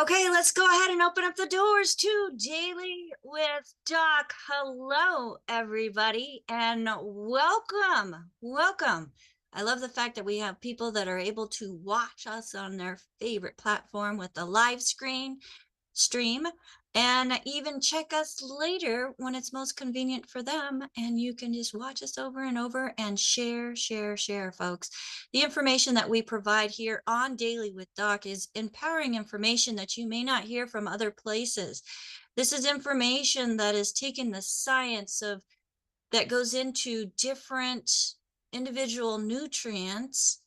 Okay, let's go ahead and open up the doors to Daily with Doc. Hello, everybody, and welcome. Welcome. I love the fact that we have people that are able to watch us on their favorite platform with the live stream, and even check us later when it's most convenient for them. And you can just watch us over and over and share, folks. The information that we provide here on Daily with Doc is empowering information that you may not hear from other places. This is information that is taking the science of that goes into different individual nutrients,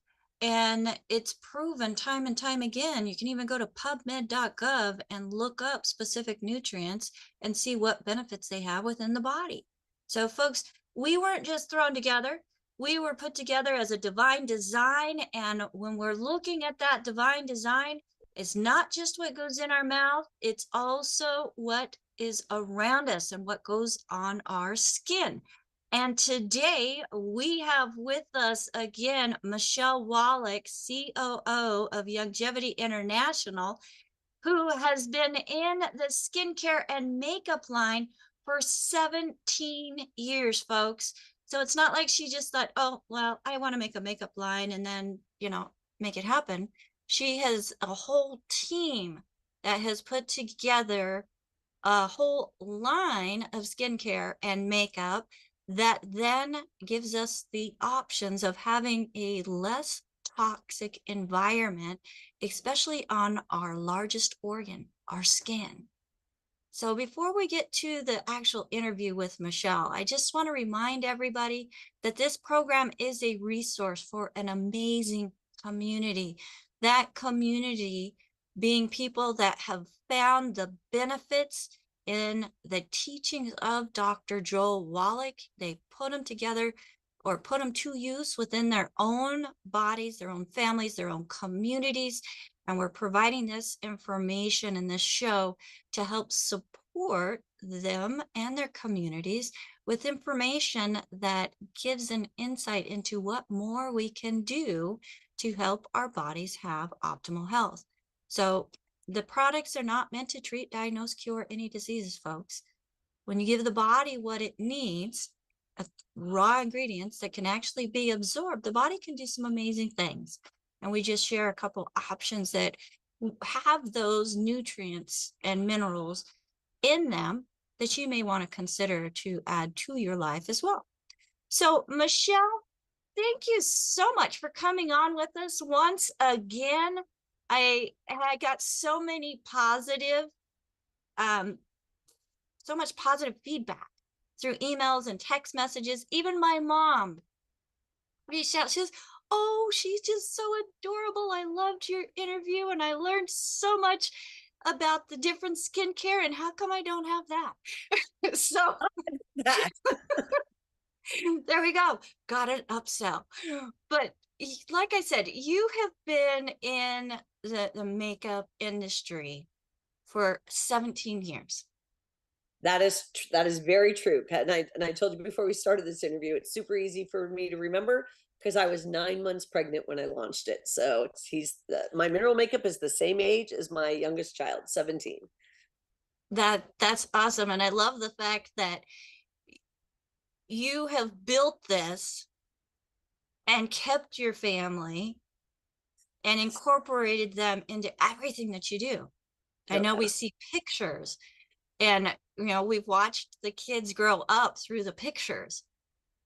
and it's proven time and time again. You can even go to pubmed.gov and look up specific nutrients and see what benefits they have within the body. So folks, we weren't just thrown together. We were put together as a divine design. And when we're looking at that divine design, it's not just what goes in our mouth, it's also what is around us and what goes on our skin. And today we have with us again Michelle Wallach, COO of Youngevity International, who has been in the skincare and makeup line for 17 years, folks. So it's not like she just thought, oh, well, I want to make a makeup line and then, make it happen. She has a whole team that has put together a whole line of skincare and makeup that then gives us the options of having a less toxic environment, especially on our largest organ, our skin. So before we get to the actual interview with Michelle, I just want to remind everybody that this program is a resource for an amazing community. That community being people that have found the benefits in the teachings of Dr. Joel Wallach. They put them together or put them to use within their own bodies, their own families, their own communities. And we're providing this information in this show to help support them and their communities with information that gives an insight into what more we can do to help our bodies have optimal health. So the products are not meant to treat, diagnose, cure any diseases, folks. When you give the body what it needs, raw ingredients that can actually be absorbed, the body can do some amazing things. And we just share a couple options that have those nutrients and minerals in them that you may want to consider to add to your life as well. So Michelle, thank you so much for coming on with us once again. I got so many positive, so much positive feedback through emails and text messages. Even my mom reached out. She says, oh, she's just so adorable. I loved your interview and I learned so much about the different skincare, and how come I don't have that? So there we go. Got an upsell. But like I said, you have been in the makeup industry for 17 years. That is very true, Pat. And I told you before we started this interview, it's super easy for me to remember because I was 9 months pregnant when I launched it. So my mineral makeup is the same age as my youngest child, 17. That's awesome. And I love the fact that you have built this and kept your family and incorporated them into everything that you do. I know we see pictures and, we've watched the kids grow up through the pictures.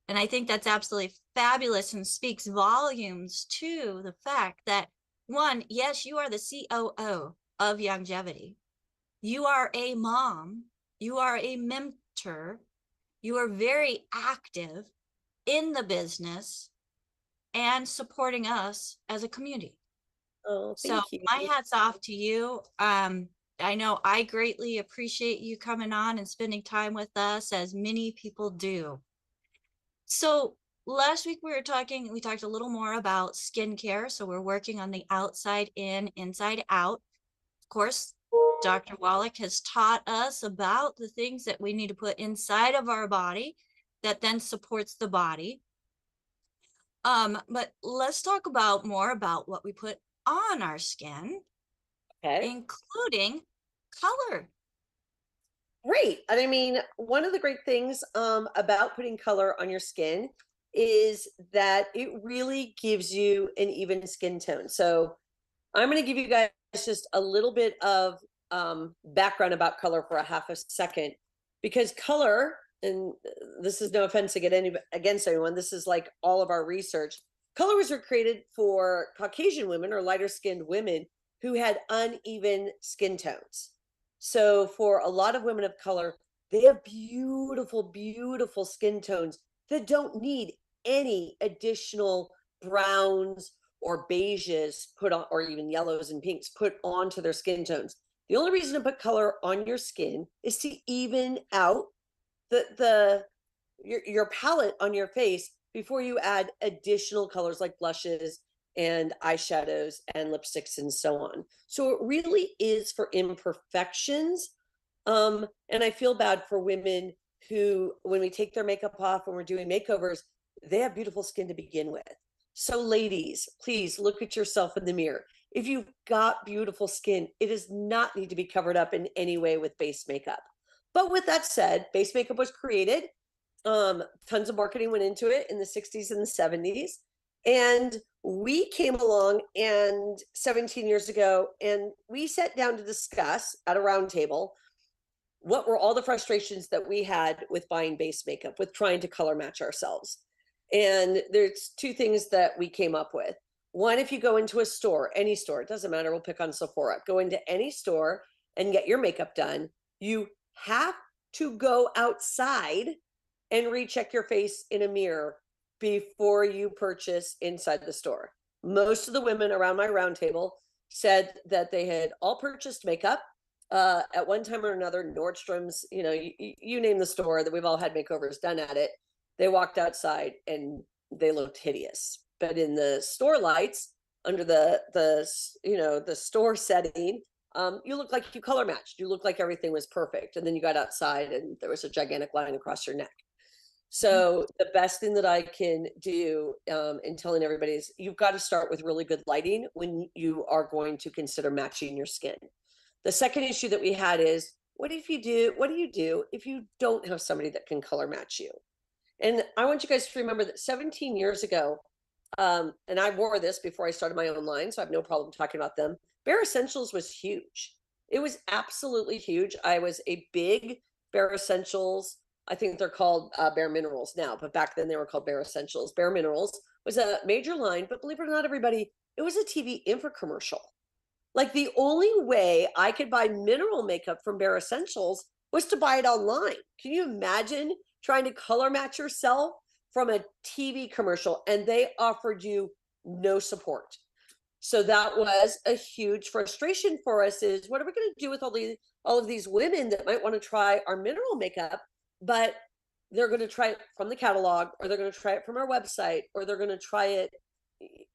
And I think that's absolutely fabulous and speaks volumes to the fact that, one, yes, you are the COO of Youngevity. You are a mom. You are a mentor. You are very active in the business and supporting us as a community. Oh, So thank you. my hat's off to you. I know I greatly appreciate you coming on and spending time with us, as many people do. So last week we talked a little more about skincare. So we're working on the outside in, inside out. Of course, Dr. Wallach has taught us about the things that we need to put inside of our body that then supports the body. But let's talk about more about what we put on our skin, Okay. including color. Great. And I mean, one of the great things about putting color on your skin is that it really gives you an even skin tone. So I'm going to give you guys just a little bit of background about color for a half a second, because color, and this is no offense against anyone, this is like all of our research. Colors are created for Caucasian women or lighter skinned women who had uneven skin tones. So for a lot of women of color, they have beautiful, beautiful skin tones that don't need any additional browns or beiges put on, or even yellows and pinks put onto their skin tones. The only reason to put color on your skin is to even out your palette on your face before you add additional colors like blushes and eyeshadows and lipsticks and so on. So it really is for imperfections. And I feel bad for women who, when we take their makeup off, when we're doing makeovers, they have beautiful skin to begin with. So ladies, please look at yourself in the mirror. If you've got beautiful skin, it does not need to be covered up in any way with base makeup. But with that said, base makeup was created. Tons of marketing went into it in the 60s and the 70s. And we came along and 17 years ago, and we sat down to discuss at a round table what were all the frustrations that we had with buying base makeup, with trying to color match ourselves. And there's two things that we came up with. One, if you go into a store, any store, it doesn't matter, we'll pick on Sephora, go into any store and get your makeup done, you have to go outside and recheck your face in a mirror before you purchase inside the store. Most of the women around my roundtable said that they had all purchased makeup at one time or another. Nordstrom's, you name the store, that we've all had makeovers done at it. They walked outside and they looked hideous. But in the store lights, under the store setting, you look like you color matched. You look like everything was perfect. And then you got outside and there was a gigantic line across your neck. So the best thing that I can do in telling everybody is you've got to start with really good lighting when you are going to consider matching your skin. The second issue that we had is, what do you do if you don't have somebody that can color match you? And I want you guys to remember that 17 years ago, and I wore this before I started my own line, so I have no problem talking about them. Bare Essentials was huge. It was absolutely huge. I was a big Bare Essentials. I think they're called Bare Minerals now, but back then they were called Bare Essentials. Bare Minerals was a major line, but believe it or not, everybody, it was a TV infomercial. Like the only way I could buy mineral makeup from Bare Essentials was to buy it online. Can you imagine trying to color match yourself from a TV commercial? And they offered you no support. So that was a huge frustration for us, is what are we going to do with all of these women that might want to try our mineral makeup, but they're going to try it from the catalog, or they're going to try it from our website, or they're going to try it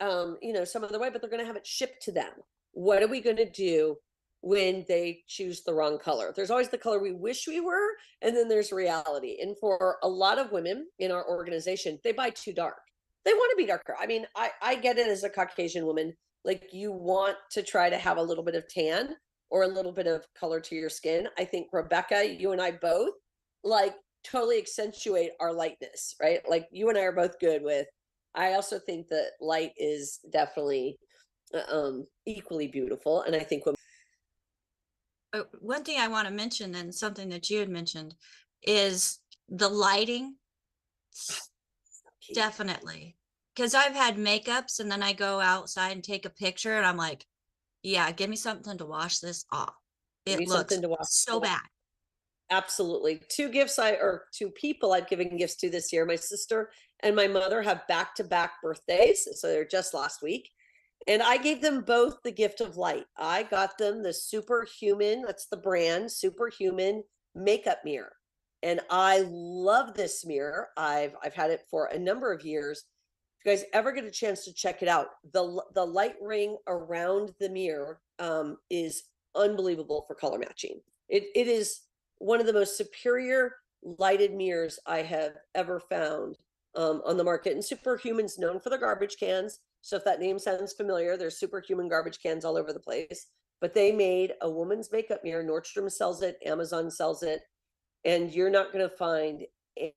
some other way, but they're going to have it shipped to them. What are we going to do when they choose the wrong color? There's always the color we wish we were, and then there's reality. And for a lot of women in our organization, they buy too dark. They want to be darker. I mean, I get it as a Caucasian woman. Like, you want to try to have a little bit of tan or a little bit of color to your skin. I think Rebecca, you and I both like totally accentuate our lightness, right? Like, you and I are both good with, I also think that light is definitely equally beautiful. And I think one thing I want to mention, and something that you had mentioned, is the lighting. Definitely. Because I've had makeups and then I go outside and take a picture and I'm like, yeah, give me something to wash this off. It looks so bad. Absolutely. Two people I've given gifts to this year. My sister and my mother have back-to-back birthdays, so they're just last week. And I gave them both the gift of light. I got them the Superhuman, that's the brand, Superhuman makeup mirror. And I love this mirror. I've had it for a number of years. If you guys ever get a chance to check it out, the light ring around the mirror is unbelievable for color matching. It is one of the most superior lighted mirrors I have ever found on the market. And Superhuman's known for their garbage cans. So if that name sounds familiar, there's Superhuman garbage cans all over the place. But they made a woman's makeup mirror. Nordstrom sells it, Amazon sells it, and you're not going to find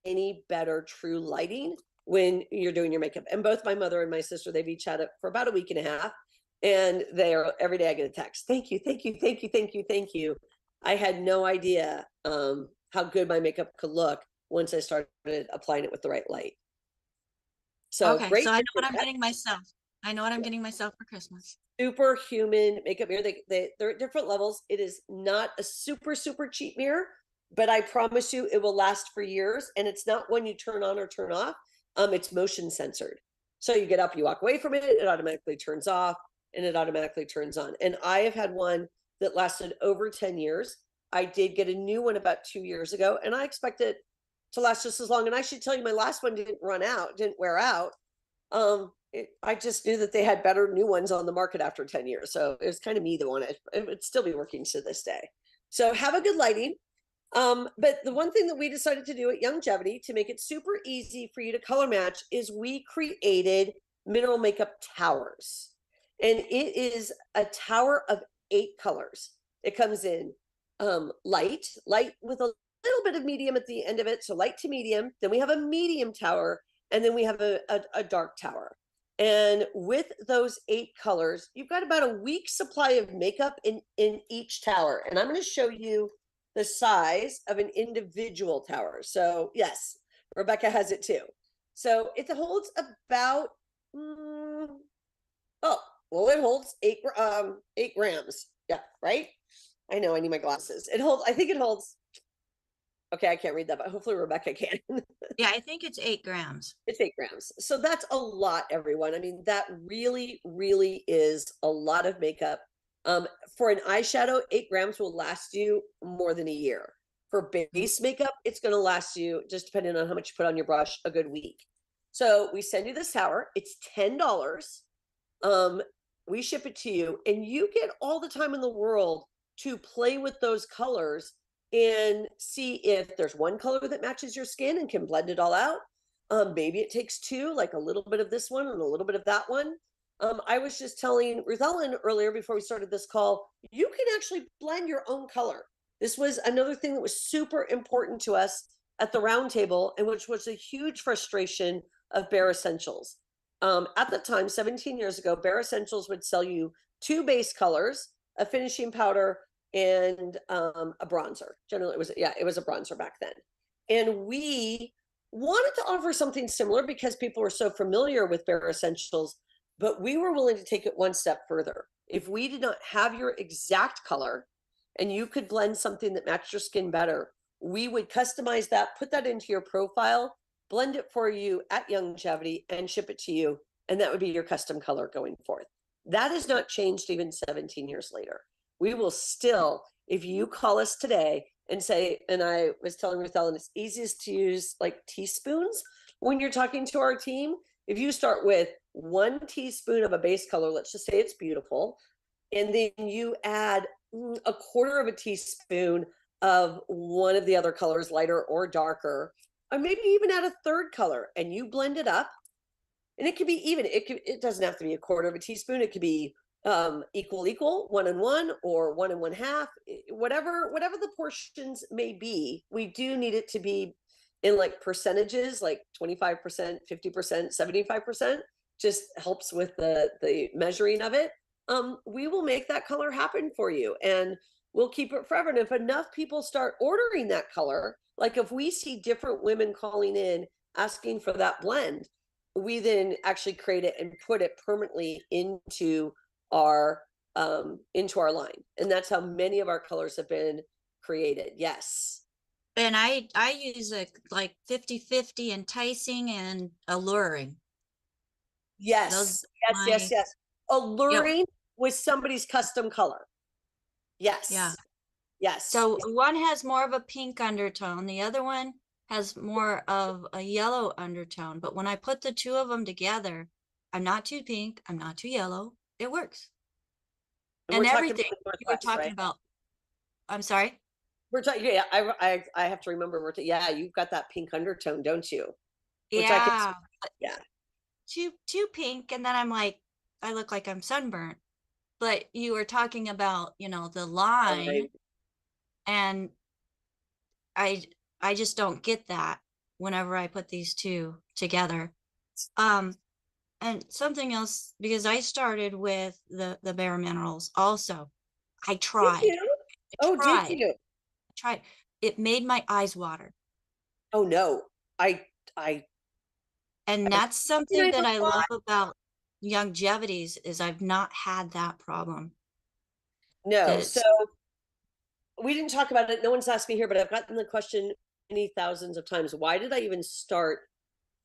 any better true lighting when you're doing your makeup. And both my mother and my sister, they've each had it for about a week and a half. And they are every day I get a text. Thank you, thank you, thank you, thank you, thank you. I had no idea how good my makeup could look once I started applying it with the right light. So Okay, great. so I know what I'm getting myself. I know what I'm getting myself for Christmas. Superhuman makeup mirror. They're at different levels. It is not a super cheap mirror, but I promise you it will last for years. And it's not one you turn on or turn off. It's motion censored. So you get up, you walk away from it, it automatically turns off and it automatically turns on. And I have had one that lasted over 10 years. I did get a new one about 2 years ago, and I expect it to last just as long. And I should tell you, my last one didn't wear out. I just knew that they had better new ones on the market after 10 years. So it was kind of me that wanted it would still be working to this day. So have a good lighting. But the one thing that we decided to do at Youngevity to make it super easy for you to color match is we created mineral makeup towers. And it is a tower of 8 colors. It comes in light with a little bit of medium at the end of it. So light to medium. Then we have a medium tower. And then we have a dark tower. And with those 8 colors, you've got about a week's supply of makeup in each tower. And I'm going to show you the size of an individual tower. So yes, Rebecca has it too. So it holds about, it holds 8 grams. Yeah, right? I know, I need my glasses. I think it holds, okay, I can't read that, but hopefully Rebecca can. Yeah, I think it's 8 grams. It's 8 grams. So that's a lot, everyone. I mean, that really, really is a lot of makeup. For an eyeshadow, 8 grams will last you more than a year. For base makeup, it's going to last you, just depending on how much you put on your brush, a good week. So we send you this tower. It's $10. We ship it to you, and you get all the time in the world to play with those colors and see if there's one color that matches your skin and can blend it all out. Maybe it takes 2, like a little bit of this one and a little bit of that one. I was just telling Ruth Ellen earlier before we started this call, you can actually blend your own color. This was another thing that was super important to us at the roundtable, and which was a huge frustration of Bare Essentials. At the time, 17 years ago, Bare Essentials would sell you 2 base colors, a finishing powder, and a bronzer. Generally, it was a bronzer back then. And we wanted to offer something similar because people were so familiar with Bare Essentials, but we were willing to take it one step further. If we did not have your exact color and you could blend something that matched your skin better, we would customize that, put that into your profile, blend it for you at Youngevity, and ship it to you. And that would be your custom color going forth. That has not changed even 17 years later. We will still, if you call us today and say, and I was telling Ruth Ellen, it's easiest to use like teaspoons when you're talking to our team. If you start with 1 teaspoon of a base color, let's just say it's beautiful, and then you add a quarter of a teaspoon of one of the other colors, lighter or darker, or maybe even add a 3rd color, and you blend it up. And it could be even, it doesn't have to be a quarter of a teaspoon. It could be equal, 1 and 1, or 1 and 1/2, whatever the portions may be. We do need it to be in like percentages, like 25%, 50%, 75%, just helps with the measuring of it. We will make that color happen for you, and we'll keep it forever. And if enough people start ordering that color, like if we see different women calling in asking for that blend, we then actually create it and put it permanently into our line. And that's how many of our colors have been created. Yes. And I use a like 50-50 enticing and alluring. Those Yes, yes, yes, my yes. yep, Alluring with somebody's custom color. yeah. Yes, yes, So one has more of a pink undertone, the other one has more of a yellow undertone. But when I put the two of them together, I'm not too pink, I'm not too yellow. It works. and we're And talking about everything the you were Northwest, talking right? about, I'm sorry. We're talking. Yeah, I have to remember. Yeah, you've got that pink undertone, don't you? Which I can. Yeah, Yeah. too pink, and then I'm like, I look like I'm sunburnt. But you were talking about, the line, Right. and I I just don't get that whenever I put these two together. Um, and something else, because I started with the bare minerals also. I Did tried. you? I Oh, did tried. you? I tried. It made my eyes water. Oh no. I I And I that's something I that know I why. love about Youngevities is I've not had that problem. No. So That's we didn't talk about it. No one's asked me here, but I've gotten the question many thousands of times. Why did I even start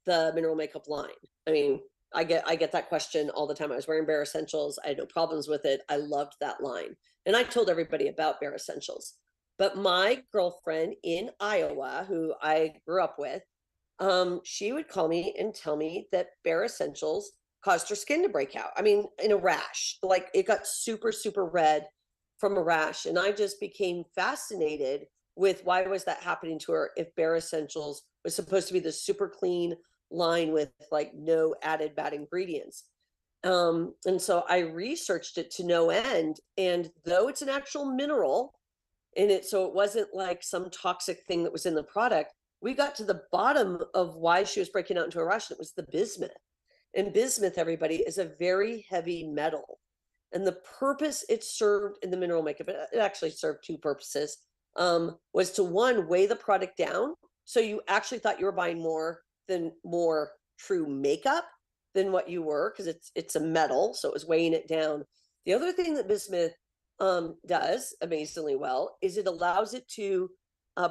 the mineral makeup line? I mean, I get that question all the time. I was wearing Bare Essentials. I had no problems with it. I loved that line. And I told everybody about Bare Essentials. But my girlfriend in Iowa, who I grew up with, she would call me and tell me that Bare Essentials caused her skin to break out. I mean, in a rash, like it got super, super red from a rash. And I just became fascinated with why was that happening to her if Bare Essentials was supposed to be the super clean line with like no added bad ingredients. And so I researched it to no end. And though it's an actual mineral, in it, so it wasn't like some toxic thing that was in the product, we got to the bottom of why she was breaking out into a rash, and it was the bismuth. And bismuth, everybody, is a very heavy metal, and the purpose it served in the mineral makeup, it actually served two purposes, was to one, weigh the product down, so you actually thought you were buying more true makeup than what you were, because it's a metal, so it was weighing it down. The other thing that bismuth does amazingly well is it allows it to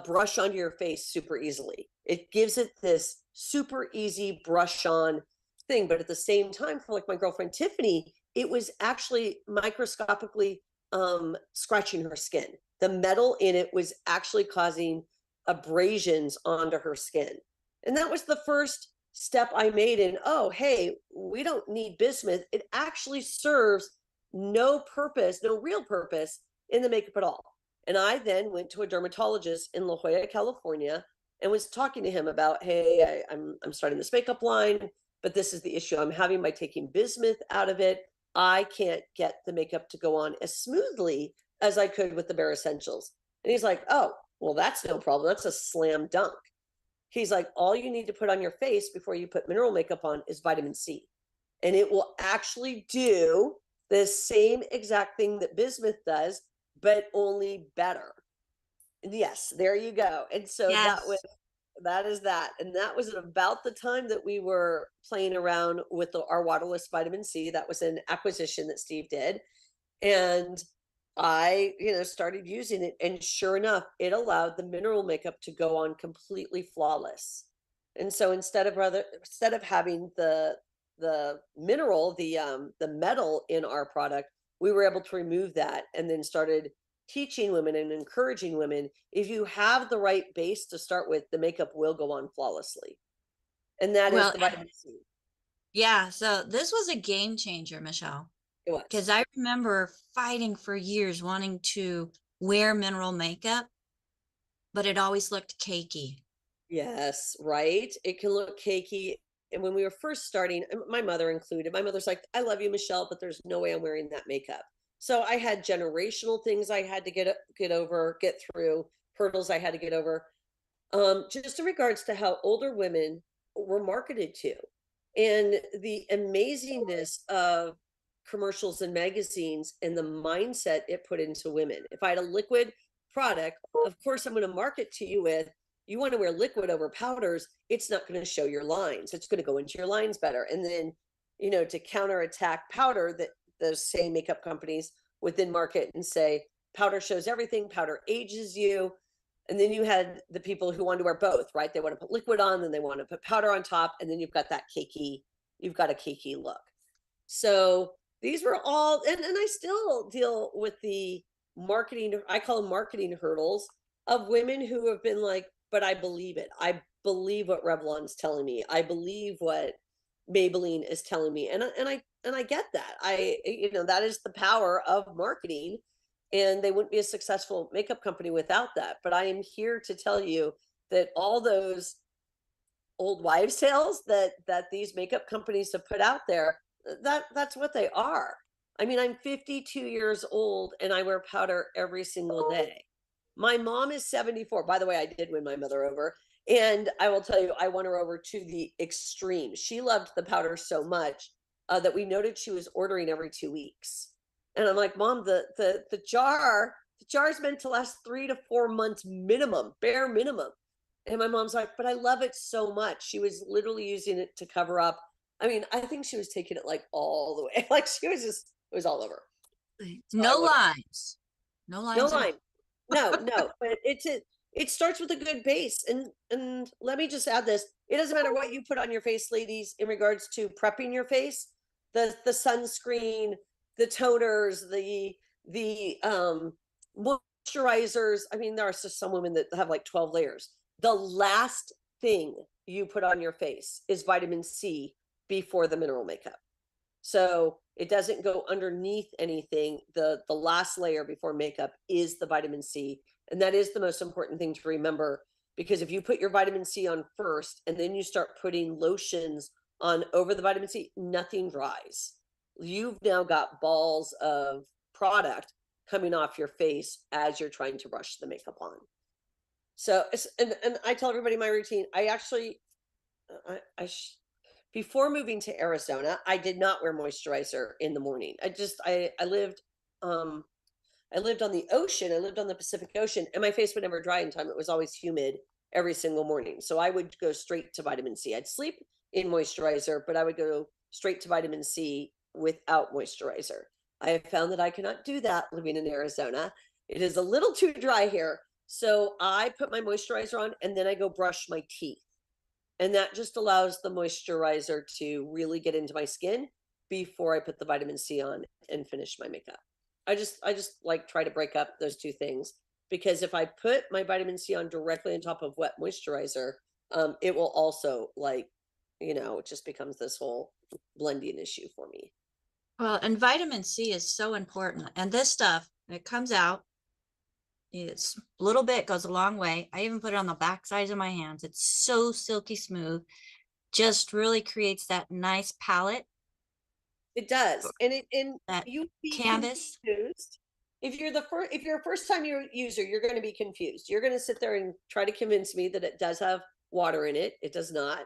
brush onto your face super easily. It gives it this super easy brush on thing, but at the same time, for like my girlfriend Tiffany, it was actually microscopically scratching her skin. The metal in it was actually causing abrasions onto her skin. And that was the first step I made in, oh, hey, we don't need bismuth. It actually serves no purpose, no real purpose in the makeup at all. And I then went to a dermatologist in La Jolla, California, and was talking to him about, hey, I'm starting this makeup line, but this is the issue I'm having by taking bismuth out of it. I can't get the makeup to go on as smoothly as I could with the Bare Essentials. And he's like, oh, well, that's no problem. That's a slam dunk. He's like, all you need to put on your face before you put mineral makeup on is vitamin C. And it will actually do the same exact thing that bismuth does, but only better. And yes, there you go. And so yes. that is that. And that was at about the time that we were playing around with our waterless vitamin C. That was an acquisition that Steve did. And I, started using it. And sure enough, it allowed the mineral makeup to go on completely flawless. And so instead of having the mineral, the metal in our product, we were able to remove that and then started teaching women and encouraging women, if you have the right base to start with, the makeup will go on flawlessly. And that is Well, the vitamin C. yeah, so this was a game changer, Michelle, It because was. I remember fighting for years wanting to wear mineral makeup, but it always looked cakey. Yes, right. It can look cakey. And when we were first starting, my mother included, my mother's like, I love you, Michelle, but there's no way I'm wearing that makeup. So I had generational things I had to get over, get through, hurdles I had to get over. Just in regards to how older women were marketed to and the amazingness of commercials and magazines and the mindset it put into women. If I had a liquid product, of course, I'm going to market to you with, you want to wear liquid over powders, it's not going to show your lines. It's going to go into your lines better. And then, to counterattack powder, that those same makeup companies would then market and say, powder shows everything, powder ages you. And then you had the people who wanted to wear both, right? They want to put liquid on, then they want to put powder on top, and then you've got that cakey, you've got a cakey look. So these were all, and I still deal with the marketing, I call them marketing hurdles of women who have been like, but I believe it. I believe what Revlon's telling me. I believe what Maybelline is telling me. And I get that. That is the power of marketing, and they wouldn't be a successful makeup company without that. But I am here to tell you that all those old wives' tales that these makeup companies have put out there, that's what they are. I mean, I'm 52 years old and I wear powder every single day. My mom is 74. By the way, I did win my mother over. And I will tell you, I won her over to the extreme. She loved the powder so much that we noted she was ordering every 2 weeks. And I'm like, Mom, the jar's meant to last 3 to 4 months minimum, bare minimum. And my mom's like, but I love it so much. She was literally using it to cover up. I mean, I think she was taking it like all the way. Like she was just, it was all over. So No lines. No no lines. line. No, but it starts with a good base. And let me just add this. It doesn't matter what you put on your face, ladies, in regards to prepping your face, the sunscreen, the toners, the moisturizers. I mean, there are just some women that have like 12 layers. The last thing you put on your face is vitamin C before the mineral makeup. So it doesn't go underneath anything. The last layer before makeup is the vitamin C. And that is the most important thing to remember, because if you put your vitamin C on first and then you start putting lotions on over the vitamin C, nothing dries. You've now got balls of product coming off your face as you're trying to brush the makeup on. So, and I tell everybody my routine. I actually, before moving to Arizona, I did not wear moisturizer in the morning. I lived on the ocean. I lived on the Pacific Ocean, and my face would never dry in time. It was always humid every single morning. So I would go straight to vitamin C. I'd sleep in moisturizer, but I would go straight to vitamin C without moisturizer. I have found that I cannot do that living in Arizona. It is a little too dry here. So I put my moisturizer on and then I go brush my teeth. And that just allows the moisturizer to really get into my skin before I put the vitamin C on and finish my makeup. I just like try to break up those two things, because if I put my vitamin C on directly on top of wet moisturizer, it will also it just becomes this whole blending issue for me. Well, and vitamin C is so important. And this stuff, it comes out, it's a little bit, goes a long way. I even put it on the back sides of my hands. It's so silky smooth. Just really creates that nice palette. It does. And That you'd be canvas. confused. If you're a first time user, you're going to be confused. You're going to sit there and try to convince me that it does have water in it. It does not.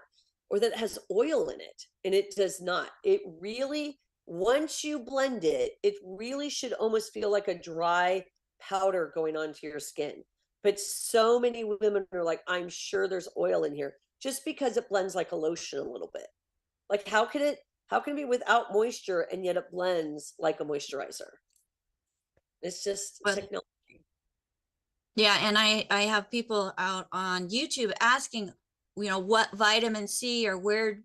Or that it has oil in it, and it does not. It really, once you blend it, it really should almost feel like a dry powder going onto your skin. But so many women are like, I'm sure there's oil in here, just because it blends like a lotion a little bit. Like how can it be without moisture and yet it blends like a moisturizer? It's just But technology. yeah, and I have people out on YouTube asking, what vitamin C, or where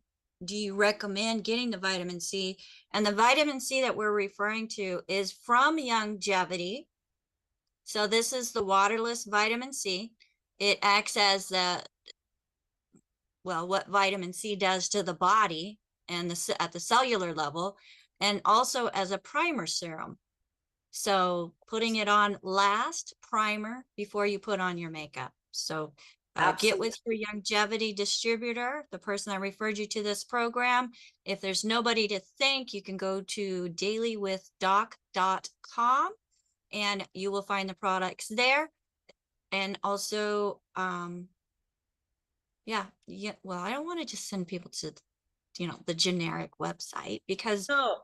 do you recommend getting the vitamin C? And the vitamin C that we're referring to is from Youngevity. So this is the waterless vitamin C. It acts as what vitamin C does to the body and at the cellular level, and also as a primer serum. So putting it on last, primer, before you put on your makeup. So get with your Youngevity distributor, the person that referred you to this program. If there's nobody to thank, you can go to DailywithDoc.com and you will find the products there. And also, well, I don't want to just send people to, the generic website, because No,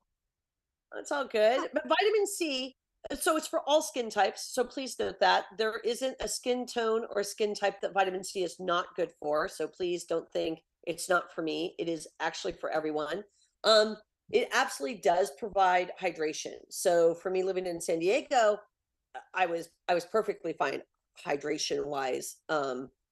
that's all good. But vitamin C, so it's for all skin types. So please note that there isn't a skin tone or a skin type that vitamin C is not good for. So please don't think it's not for me. It is actually for everyone. It absolutely does provide hydration. So for me living in San Diego, I was perfectly fine. hydration wise,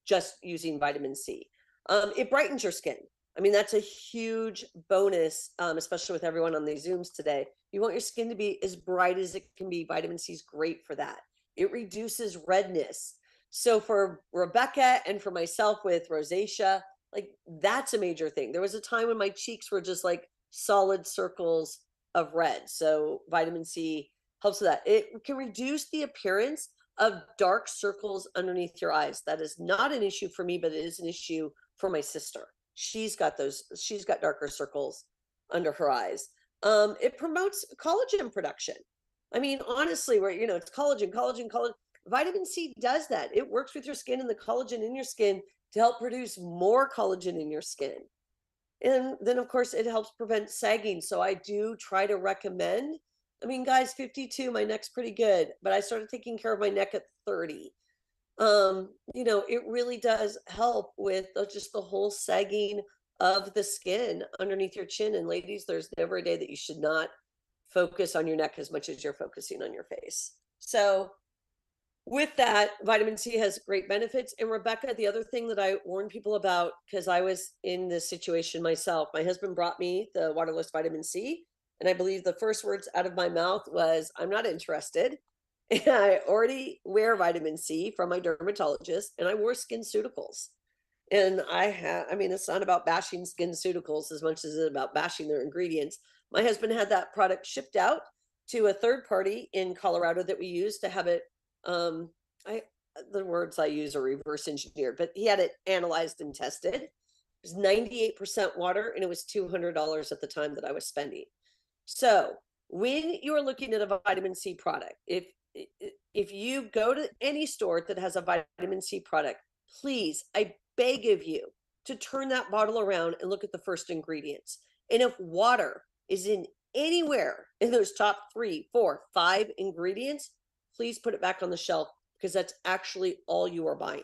just using vitamin C. It brightens your skin. I mean, that's a huge bonus, especially with everyone on these Zooms today. You want your skin to be as bright as it can be. Vitamin C is great for that. It reduces redness. So for Rebecca and for myself with rosacea, like that's a major thing. There was a time when my cheeks were just like solid circles of red. So vitamin C helps with that. It can reduce the appearance of dark circles underneath your eyes. That is not an issue for me, but it is an issue for my sister. She's got darker circles under her eyes. It promotes collagen production. I mean, honestly, where it's collagen, collagen, collagen. Vitamin C does that. It works with your skin and the collagen in your skin to help produce more collagen in your skin. And then, of course, it helps prevent sagging. So I do try to recommend. I mean, guys, 52, my neck's pretty good, but I started taking care of my neck at 30. It really does help with just the whole sagging of the skin underneath your chin. And ladies, there's never a day that you should not focus on your neck as much as you're focusing on your face. So with that, vitamin C has great benefits. And Rebecca, the other thing that I warn people about, because I was in this situation myself, my husband brought me the waterless vitamin C. And I believe the first words out of my mouth was, I'm not interested. And I already wear vitamin C from my dermatologist, and I wore SkinCeuticals. And I mean, it's not about bashing SkinCeuticals as much as it's about bashing their ingredients. My husband had that product shipped out to a third party in Colorado that we use to have it. I the words I use are reverse engineered, but he had it analyzed and tested. It was 98% water, and it was $200 at the time that I was spending. So when you're looking at a vitamin C product, if you go to any store that has a vitamin C product, please, I beg of you to turn that bottle around and look at the first ingredients. And if water is in anywhere in those top 3, 4, 5 ingredients, please put it back on the shelf, because that's actually all you are buying.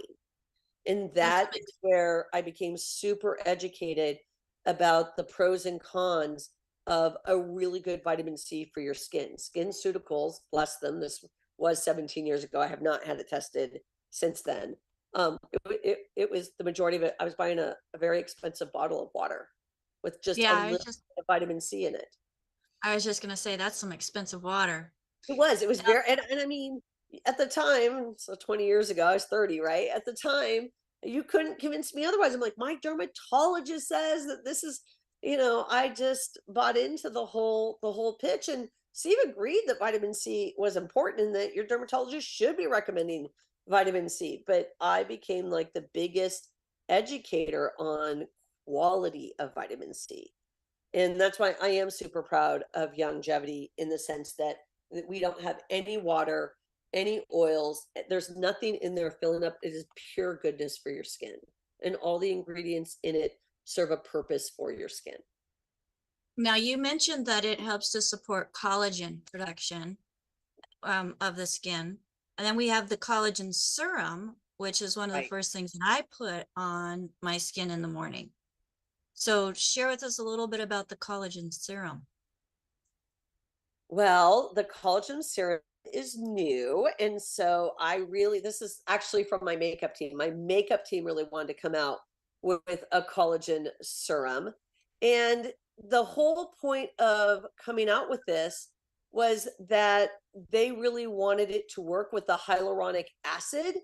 And that is where I became super educated about the pros and cons of a really good vitamin C for your skin. SkinCeuticals, bless them, this was 17 years ago. I have not had it tested since then. It was the majority of it. I was buying a very expensive bottle of water with just a little bit of vitamin C in it. I was just gonna say that's some expensive water. It was very, and I mean, at the time, so 20 years ago, I was 30, right? At the time, you couldn't convince me otherwise. I'm like, my dermatologist says that this is, I just bought into the whole pitch. And Steve agreed that vitamin C was important and that your dermatologist should be recommending vitamin C. But I became like the biggest educator on quality of vitamin C. And that's why I am super proud of Youngevity, in the sense that we don't have any water, any oils. There's nothing in there filling up. It is pure goodness for your skin. And all the ingredients in it serve a purpose for your skin. Now, you mentioned that it helps to support collagen production of the skin. And then we have the collagen serum, which is one of the first things that I put on my skin in the morning. So share with us a little bit about the collagen serum. Well, the collagen serum is new. And so this is actually from my makeup team. My makeup team really wanted to come out with a collagen serum. And the whole point of coming out with this was that they really wanted it to work with the hyaluronic acid,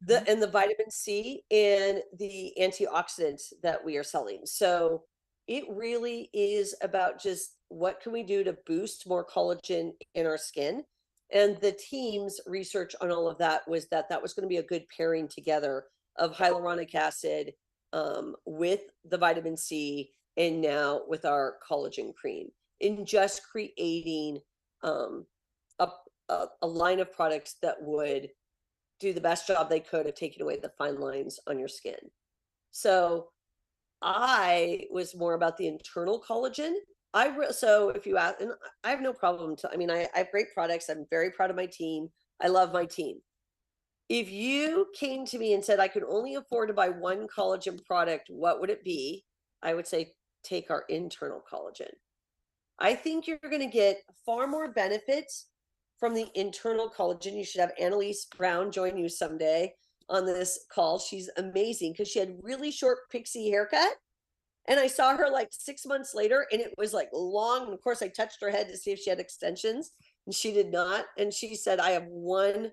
and the vitamin C and the antioxidants that we are selling. So it really is about just what can we do to boost more collagen in our skin. And the team's research on all of that was that was going to be a good pairing together of hyaluronic acid with the vitamin C, and now with our collagen cream, in just creating a line of products that would do the best job they could of taking away the fine lines on your skin. So I was more about the internal collagen. So if you ask, and I have no problem I have great products. I'm very proud of my team. I love my team. If you came to me and said I could only afford to buy one collagen product, what would it be? I would say take our internal collagen. I think you're going to get far more benefits from the internal collagen. You should have Annalise Brown join you someday on this call. She's amazing because she had really short pixie haircut. And I saw her like 6 months later and it was like long. And of course, I touched her head to see if she had extensions and she did not. And she said, I have one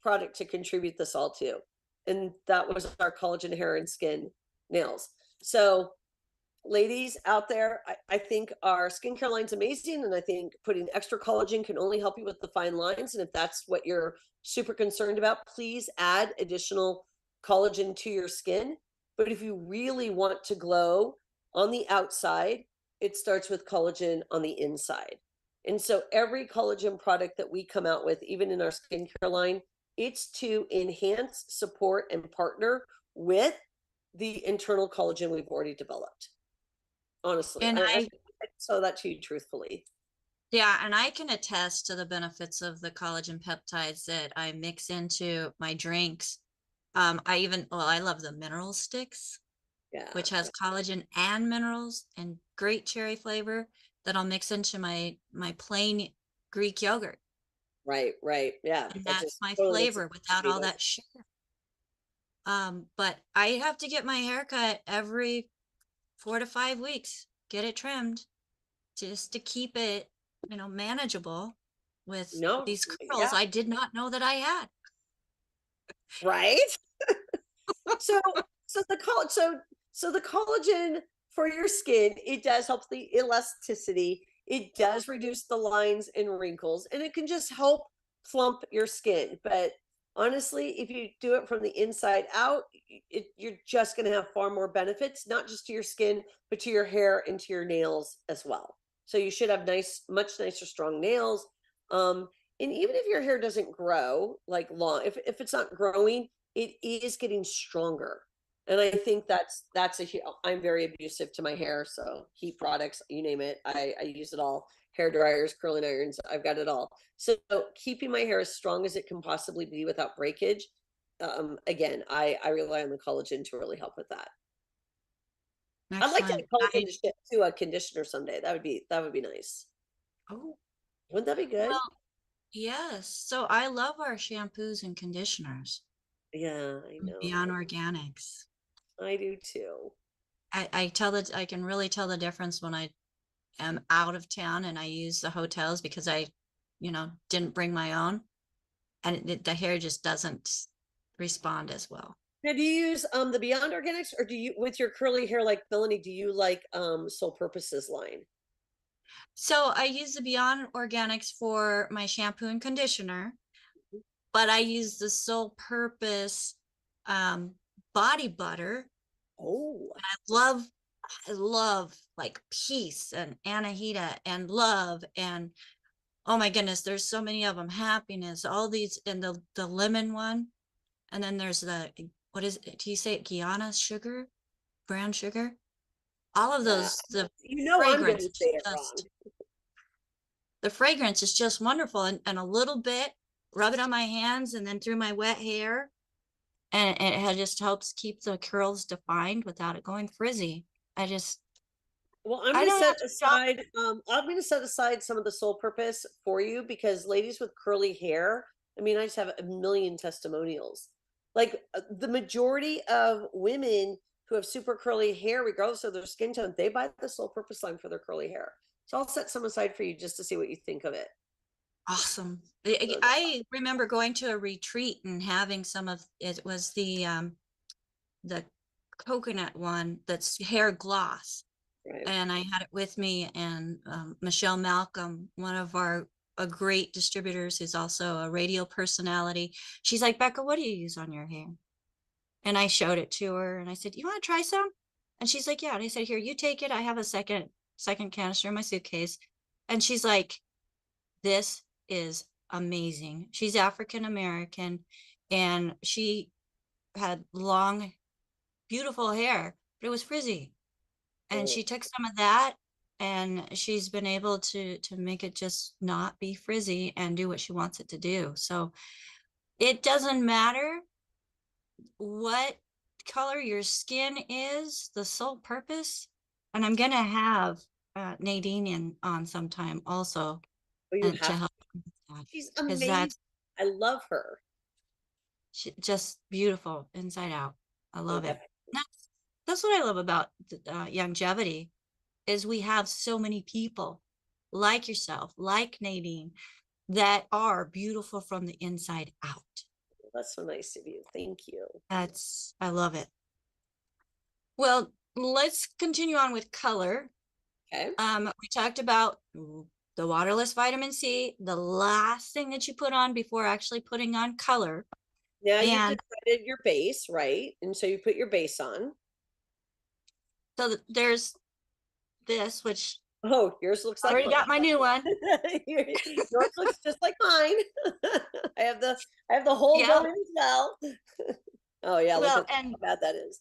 product to contribute this all to. And that was our collagen hair and skin nails. So ladies out there, I think our skincare line's amazing. And I think putting extra collagen can only help you with the fine lines. And if that's what you're super concerned about, please add additional collagen to your skin. But if you really want to glow on the outside, it starts with collagen on the inside. And so every collagen product that we come out with, even in our skincare line, it's to enhance, support, and partner with the internal collagen we've already developed. Honestly, And I tell that to you truthfully. yeah, and I can attest to the benefits of the collagen peptides that I mix into my drinks. I love the mineral sticks, Yeah. which has collagen and minerals and great cherry flavor that I'll mix into my plain Greek yogurt. Right, right. Yeah. And That that's just my totally makes it flavor without all sweeter. that sugar. But I have to get my hair cut every 4 to 5 weeks, get it trimmed just to keep it, manageable with No, these curls yeah, I did not know that I had. right. So so the collagen for your skin, it does help the elasticity. It does reduce the lines and wrinkles, and it can just help plump your skin. But honestly, if you do it from the inside out, you're just going to have far more benefits, not just to your skin, but to your hair and to your nails as well. So you should have nice, much nicer, strong nails. Um, and even if your hair doesn't grow like long, if it's not growing, it is getting stronger. And I think that's I'm very abusive to my hair. So heat products, you name it, I use it all. Hair dryers, curling irons, I've got it all. So keeping my hair as strong as it can possibly be without breakage. Again, I rely on the collagen to really help with that. I'd like to Excellent. have collagen to ship to a conditioner someday. That would be nice. Oh, Wouldn't that be good? well, yes. So I love our shampoos and conditioners Yeah, I Beyond know. Organics. I do too. I can really tell the difference when I am out of town and I use the hotels because I, didn't bring my own, and the hair just doesn't respond as well. Now, do you use the Beyond Organics, or do you, with your curly hair like Melanie, do you like Soul Purposes line? So I use the Beyond Organics for my shampoo and conditioner, but I use the Sole Purpose um, body butter. Oh, I love like peace and Anahita and love and oh my goodness, there's so many of them. Happiness, all these, and the lemon one, and then there's the what is it? Do you say it? Guyana sugar, brown sugar. All of yeah. those, the You know I'm going fragrance to is say it wrong. just the fragrance is just wonderful, and a little bit, rub it on my hands and then through my wet hair, and it just helps keep the curls defined without it going frizzy. I just Well, I'm I going to don't have set to shop. aside. I'm going to set aside some of the Soul Purpose for you because ladies with curly hair. I mean, I just have a million testimonials. Like the majority of women who have super curly hair, regardless of their skin tone, they buy the Soul Purpose line for their curly hair. So I'll set some aside for you just to see what you think of it. Awesome. So, I remember going to a retreat and having some of it was the coconut one that's hair gloss. right. And I had it with me, and Michelle Malcolm, one of our a great distributors who's also a radio personality. She's like, Becca, what do you use on your hair? And I showed it to her and I said, you want to try some? And she's like, yeah. And I said, here, you take it. I have a second canister in my suitcase. And she's like, this is amazing. She's African American and she had long, beautiful hair, but it was frizzy. And Oh, she took some of that and she's been able to make it just not be frizzy and do what she wants it to do. So it doesn't matter what color your skin is, the sole purpose. And I'm gonna have Nadine in on sometime also you and to have help. that She's because amazing. that's I love her. just beautiful inside out. I Oh, love it. definitely. That's what I love about Youngevity is we have so many people like yourself, like Nadine, that are beautiful from the inside out. That's so nice of you. Thank you. I love it. Well, let's continue on with color. Okay. We talked about the waterless vitamin C, the last thing that you put on before actually putting on color. Now you've And decided your base, right? And so you put your base on. so there's this, which Oh, yours looks I like already mine. got my new one. Yours looks just like mine. I have the hole Yeah. going as well. Oh yeah, look Well, at and how bad that is.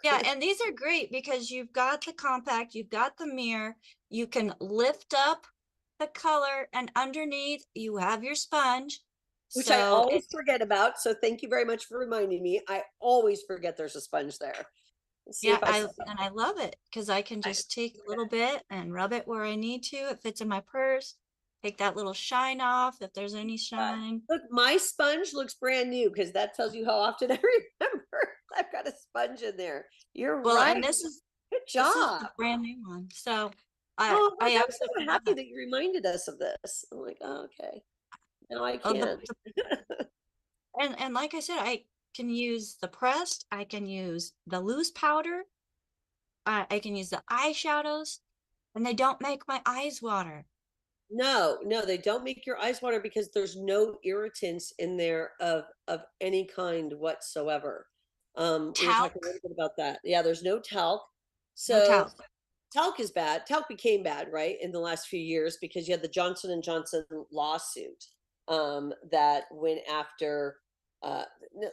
yeah, and these are great because you've got the compact, you've got the mirror, you can lift up the color, and underneath you have your sponge. Which I So always it, forget about. So thank you very much for reminding me. I always forget there's a sponge there. Let's see yeah, if I saw that. I love it because I can I just take a little bit and rub it where I need to. It fits in my purse. Take that little shine off if there's any shine. Look, my sponge looks brand new because that tells you how often I remember. I've got a sponge in there. You're Well, right. and Good this is job. the brand new one. So Oh, I look, I'm absolutely so love happy it. that you reminded us of this. I'm like, oh, okay. Now I Oh, can. and like I said, I can use the pressed, I can use the loose powder, I can use the eyeshadows, and they don't make my eyes water. No, no, they don't make your eyes water because there's no irritants in there of any kind whatsoever. We were talking a Talc, little bit about that. Yeah, there's no talc. no So talc. talc is bad. Talc became bad, right, in the last few years because you had the Johnson and Johnson lawsuit that went after. Uh,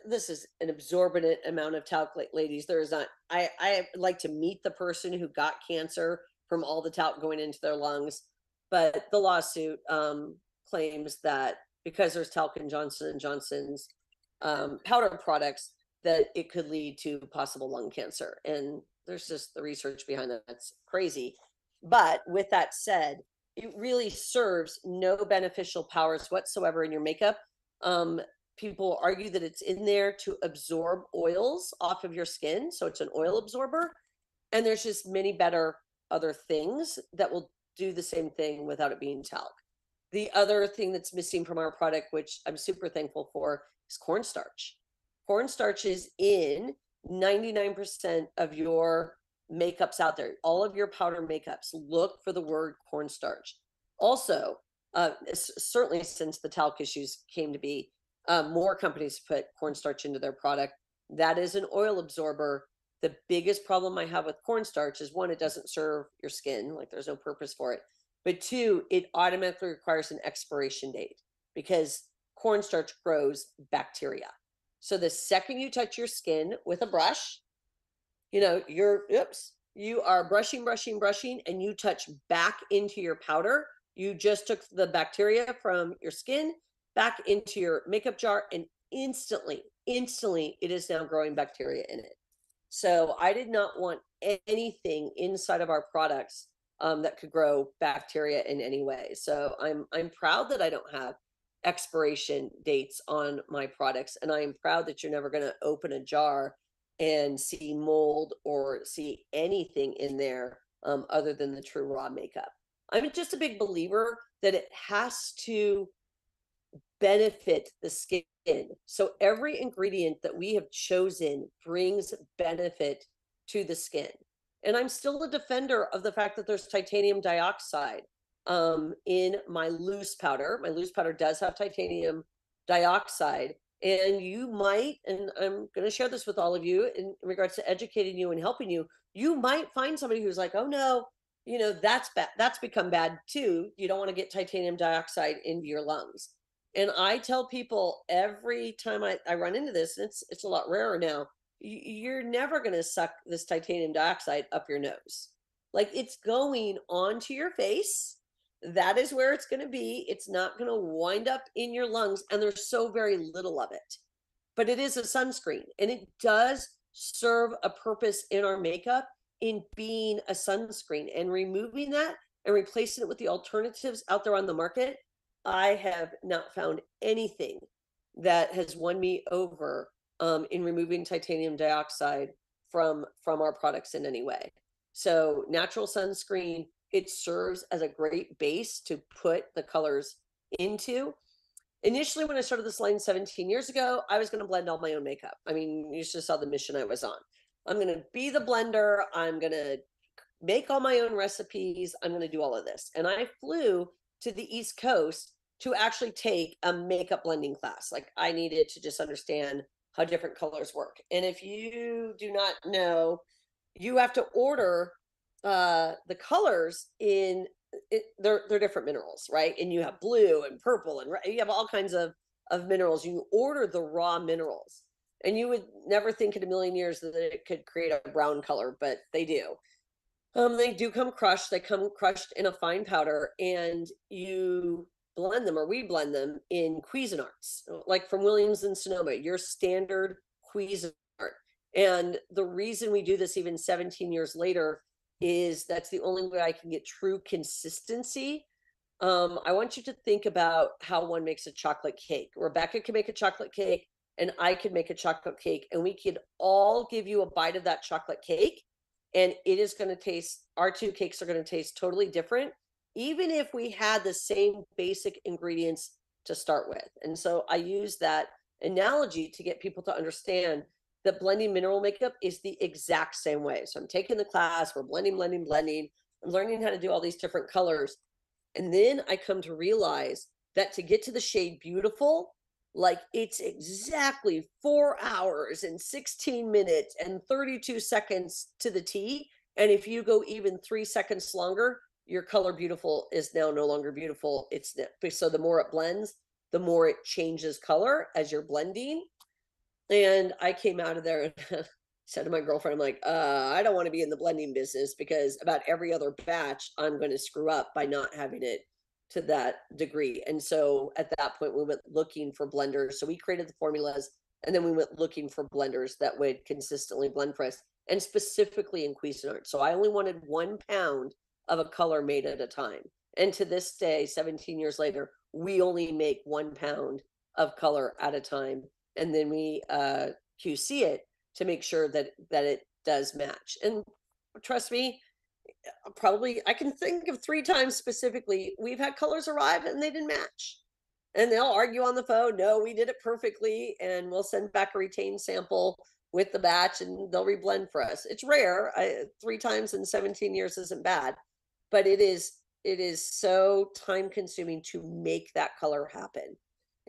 this is an exorbitant amount of talc, ladies. There is not. I like to meet the person who got cancer from all the talc going into their lungs, but the lawsuit claims that because there's talc in Johnson and Johnson's powder products, that it could lead to possible lung cancer. And there's just the research behind that. That's crazy. But with that said, it really serves no beneficial powers whatsoever in your makeup. People argue that it's in there to absorb oils off of your skin. So it's an oil absorber. And there's just many better other things that will do the same thing without it being talc. The other thing that's missing from our product, which I'm super thankful for, is cornstarch. Cornstarch is in 99% of your makeups out there. All of your powder makeups, look for the word cornstarch. Also, certainly since the talc issues came to be, more companies put cornstarch into their product. That is an oil absorber. The biggest problem I have with cornstarch is one, it doesn't serve your skin, like there's no purpose for it. But two, it automatically requires an expiration date because cornstarch grows bacteria. So the second you touch your skin with a brush, you are brushing, and you touch back into your powder. You just took the bacteria from your skin back into your makeup jar, and instantly, it is now growing bacteria in it. So I did not want anything inside of our products that could grow bacteria in any way. So I'm proud that I don't have expiration dates on my products, and I am proud that you're never going to open a jar and see mold or see anything in there other than the true raw makeup. I'm just a big believer that it has to benefit the skin. So every ingredient that we have chosen brings benefit to the skin. And I'm still a defender of the fact that there's titanium dioxide in my loose powder. My loose powder does have titanium dioxide. And you might, and I'm going to share this with all of you in regards to educating you and helping you, you might find somebody who's like, oh no, that's bad. That's become bad too. You don't want to get titanium dioxide into your lungs. And I tell people every time I run into this, and it's a lot rarer now, you're never going to suck this titanium dioxide up your nose. Like it's going onto your face. That is where it's going to be. It's not going to wind up in your lungs. And there's so very little of it. But it is a sunscreen, and it does serve a purpose in our makeup in being a sunscreen, and removing that and replacing it with the alternatives out there on the market I have not found anything that has won me over in removing titanium dioxide from our products in any way. So natural sunscreen, it serves as a great base to put the colors into. Initially, when I started this line 17 years ago, I was going to blend all my own makeup. I mean, you just saw the mission I was on. I'm going to be the blender. I'm going to make all my own recipes. I'm going to do all of this. And I flew to the East Coast to actually take a makeup blending class. Like I needed to just understand how different colors work. And if you do not know, you have to order the colors in they're different minerals, right? And you have blue and purple and you have all kinds of minerals. You order the raw minerals, and you would never think in a million years that it could create a brown color, but they do. They do come crushed. They come crushed in a fine powder, and you blend them, or we blend them in Cuisinarts, like from Williams and Sonoma, your standard Cuisinart. And the reason we do this even 17 years later is that's the only way I can get true consistency. I want you to think about how one makes a chocolate cake. Rebecca can make a chocolate cake, and I could make a chocolate cake, and we could all give you a bite of that chocolate cake, and it is going to taste, our two cakes are going to taste totally different, even if we had the same basic ingredients to start with. And so I use that analogy to get people to understand that blending mineral makeup is the exact same way. So I'm taking the class, we're blending. I'm learning how to do all these different colors. And then I come to realize that to get to the shade beautiful, like it's exactly 4 hours and 16 minutes and 32 seconds to the T. And if you go even 3 seconds longer, your color beautiful is now no longer beautiful. It's so the more it blends, the more it changes color as you're blending. And I came out of there and said to my girlfriend, I'm like, I don't want to be in the blending business, because about every other batch I'm going to screw up by not having it to that degree. And so at that point, we went looking for blenders. So we created the formulas, and then we went looking for blenders that would consistently blend for us, and specifically in Cuisinart. So I only wanted 1 pound of a color made at a time. And to this day, 17 years later, we only make 1 pound of color at a time. And then we QC it to make sure that it does match. And trust me, probably I can think of 3 times specifically we've had colors arrive and they didn't match, and they'll argue on the phone, no, we did it perfectly, and we'll send back a retained sample with the batch and they'll reblend for us. It's rare. 3 times in 17 years isn't bad, but it is so time consuming to make that color happen.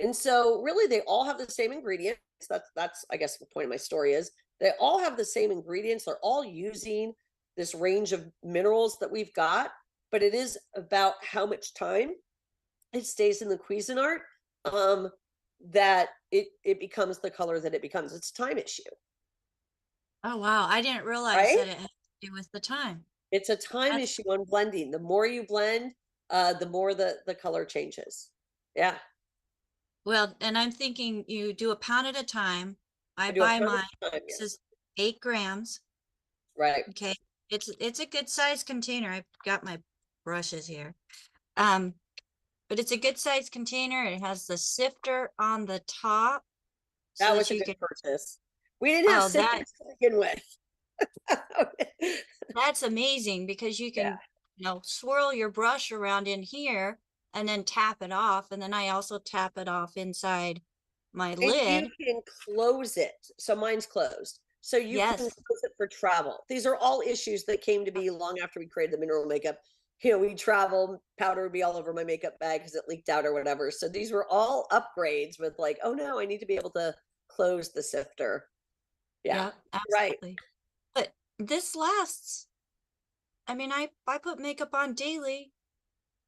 And so really they all have the same ingredients. That's I guess the point of my story is they all have the same ingredients. They're all using this range of minerals that we've got, but it is about how much time it stays in the Cuisinart that it becomes the color that it becomes. It's a time issue. Oh, wow. I didn't realize Right? that it had to do with the time. It's a time That's issue on blending. The more you blend, the more the color changes. Yeah. well, and I'm thinking you do a pound at a time. I I do a buy pound mine. at a time, This yes. is 8 grams. Right. Okay. It's a good size container. I've got my brushes here. Um, but it's a good size container. It has the sifter on the top so That that was a you good can, purchase. We didn't have oh, that sifters to begin with. that's amazing because you Yeah. can, swirl your brush around in here and then tap it off. And then I also tap it off inside my And you lid. can close it. So mine's closed. So you can Yes. close it for travel. These are all issues that came to be long after we created the mineral makeup. We travel, powder would be all over my makeup bag because it leaked out or whatever. So these were all upgrades with like, oh no, I need to be able to close the sifter. Yeah. Yeah, Right. absolutely. But this lasts. I mean, I put makeup on daily,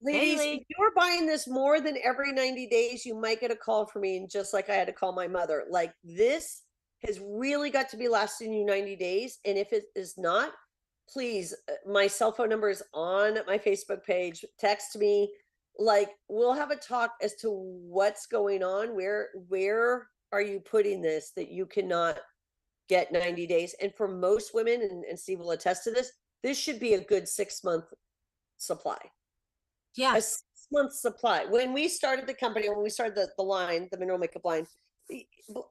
Ladies, if daily. you are buying this more than every 90 days, you might get a call from me. And just like I had to call my mother, like this has really got to be lasting you 90 days. And if it is not, please, my cell phone number is on my Facebook page. Text me. Like we'll have a talk as to what's going on. Where are you putting this that you cannot get 90 days? And for most women, and Steve will attest to this should be a good 6-month supply. Yeah. A 6 months supply. When we started the company, when we started the line, the mineral makeup line,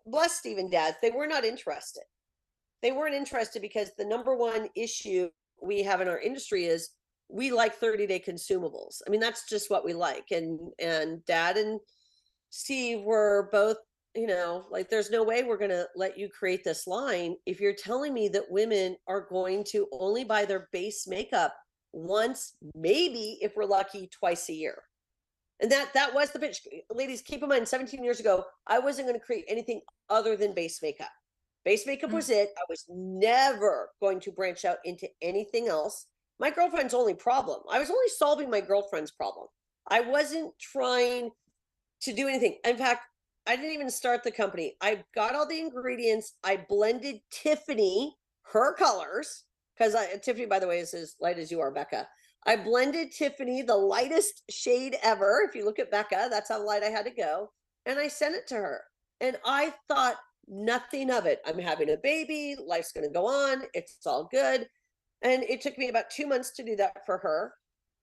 bless Steve and Dad, they were not interested. They weren't interested because the number one issue we have in our industry is we like 30-day consumables. I mean, that's just what we like. And Dad and Steve were both, like, there's no way we're going to let you create this line if you're telling me that women are going to only buy their base makeup once, maybe if we're lucky, twice a year. And that was the pitch. Ladies, keep in mind, 17 years ago, I wasn't going to create anything other than base makeup. Base makeup was it. I was never going to branch out into anything else. My girlfriend's only problem. I was only solving my girlfriend's problem. I wasn't trying to do anything. In fact, I didn't even start the company. I got all the ingredients. I blended Tiffany, her colors, because Tiffany, by the way, is as light as you are, Becca. I blended Tiffany, the lightest shade ever. If you look at Becca, that's how light I had to go. And I sent it to her. And I thought nothing of it. I'm having a baby. Life's going to go on. It's all good. And it took me about 2 months to do that for her.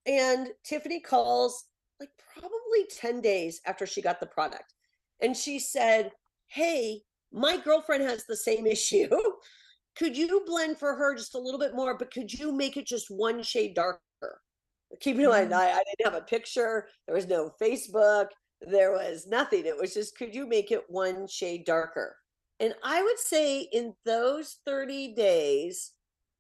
And Tiffany calls like probably 10 days after she got the product. And she said, hey, my girlfriend has the same issue. Could you blend for her just a little bit more, but could you make it just one shade darker? Keep in mind, I didn't have a picture. There was no Facebook. There was nothing. It was just, could you make it one shade darker? And I would say in those 30 days,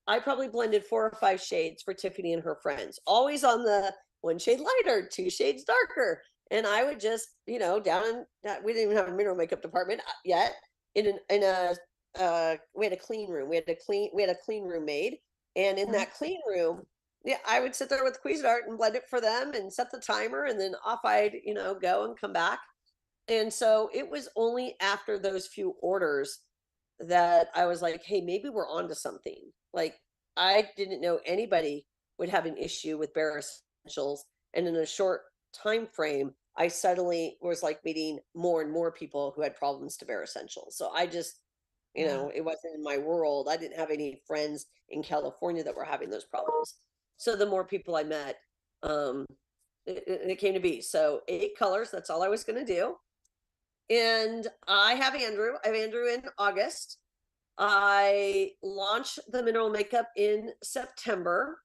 I probably blended 4 or 5 shades for Tiffany and her friends, always on the one shade lighter, 2 shades darker. And I would just, we didn't even have a mineral makeup department yet. We had a clean room. We had a clean room made. And in that clean room, yeah, I would sit there with Cuisinart and blend it for them and set the timer, and then off I'd, go and come back. And so it was only after those few orders that I was like, hey, maybe we're onto something. Like, I didn't know anybody would have an issue with bare essentials. And in a short time frame, I suddenly was like meeting more and more people who had problems to bare essentials. So I just, it wasn't in my world. I didn't have any friends in California that were having those problems. So the more people I met, it came to be. So 8 colors, that's all I was going to do. And I have Andrew. I have Andrew in August. I launched the mineral makeup in September.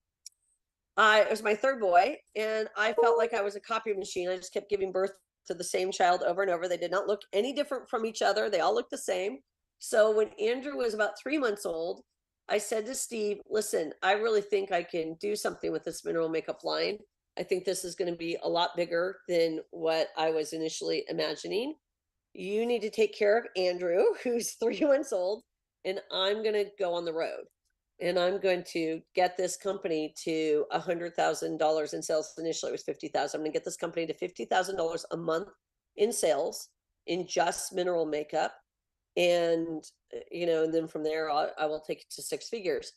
It was my 3rd boy, and I felt like I was a copy machine. I just kept giving birth to the same child over and over. They did not look any different from each other. They all looked the same. So when Andrew was about 3 months old, I said to Steve, listen, I really think I can do something with this mineral makeup line. I think this is going to be a lot bigger than what I was initially imagining. You need to take care of Andrew, who's 3 months old, and I'm going to go on the road. And I'm going to get this company to $100,000 in sales. Initially, it was 50,000. I'm going to get this company to $50,000 a month in sales in just mineral makeup. And, and then from there, I will take it to 6 figures.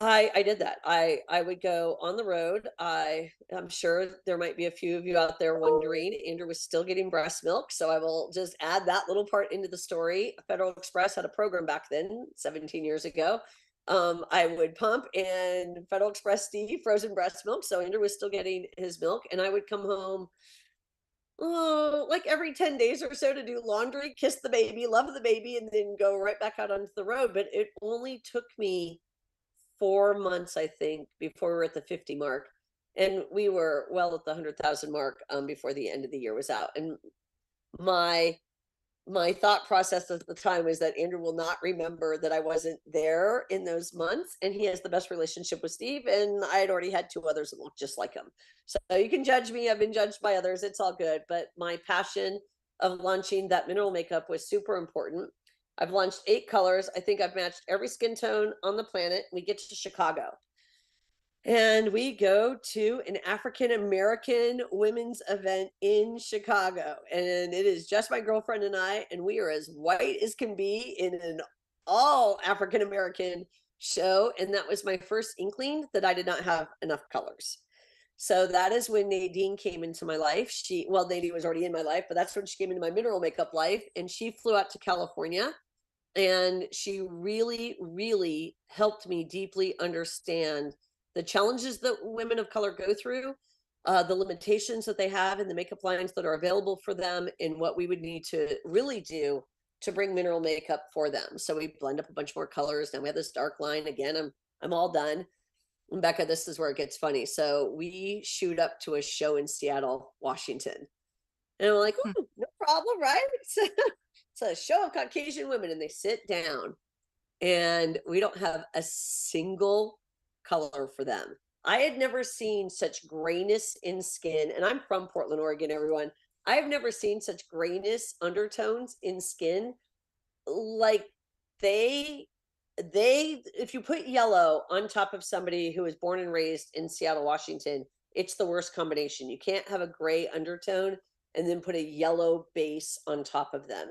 I did that. I would go on the road. I'm sure there might be a few of you out there wondering, Andrew was still getting breast milk. So I will just add that little part into the story. Federal Express had a program back then, 17 years ago. I would pump, and Federal Express Steve frozen breast milk. So Andrew was still getting his milk, and I would come home like every 10 days or so to do laundry, kiss the baby, love the baby, and then go right back out onto the road. But it only took me 4 months, I think, before we were at the 50 mark. And we were well at the 100,000 mark before the end of the year was out. And my thought process at the time was that Andrew will not remember that I wasn't there in those months. And he has the best relationship with Steve. And I had already had 2 others that looked just like him. So you can judge me. I've been judged by others. It's all good. But my passion of launching that mineral makeup was super important. I've launched 8 colors. I think I've matched every skin tone on the planet. We get to Chicago, and we go to an African American women's event in Chicago. And it is just my girlfriend and I, and we are as white as can be in an all African American show. And that was my first inkling that I did not have enough colors. So that is when Nadine came into my life. Nadine was already in my life, but that's when she came into my mineral makeup life. And she flew out to California. And she really, really helped me deeply understand the challenges that women of color go through, the limitations that they have in the makeup lines that are available for them, and what we would need to really do to bring mineral makeup for them. So we blend up a bunch more colors. Now we have this dark line. Again, I'm all done. And Becca, this is where it gets funny. So we shoot up to a show in Seattle, Washington. And I'm like, "Ooh, no problem, right?" It's a show of Caucasian women, and they sit down, and we don't have a single color for them. I had never seen such grayness in skin, and I'm from Portland, Oregon, everyone. I have never seen such grayness undertones in skin. Like they if you put yellow on top of somebody who was born and raised in Seattle, Washington, it's the worst combination. You can't have a gray undertone and then put a yellow base on top of them.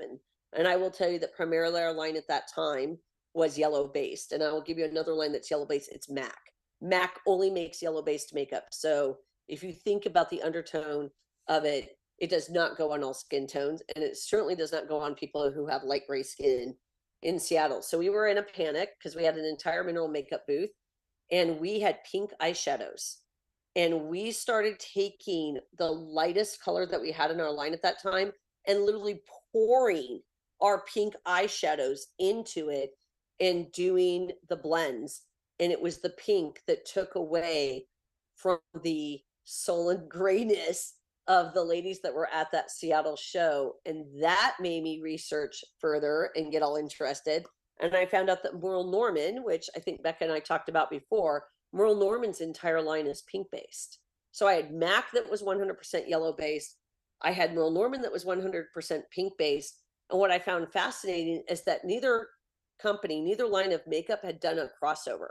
And I will tell you that primarily our line at that time was yellow based. And I will give you another line that's yellow based. It's MAC. MAC only makes yellow based makeup. So if you think about the undertone of it, it does not go on all skin tones, and it certainly does not go on people who have light gray skin in Seattle. So we were in a panic because we had an entire mineral makeup booth, and we had pink eyeshadows. And we started taking the lightest color that we had in our line at that time and literally pouring our pink eyeshadows into it and doing the blends. And it was the pink that took away from the sullen grayness of the ladies that were at that Seattle show. And that made me research further and get all interested. And I found out that Merle Norman, which I think Becca and I talked about before, Merle Norman's entire line is pink based. So I had MAC that was 100% yellow based. I had Merle Norman that was 100% pink based. And what I found fascinating is that neither company, neither line of makeup had done a crossover.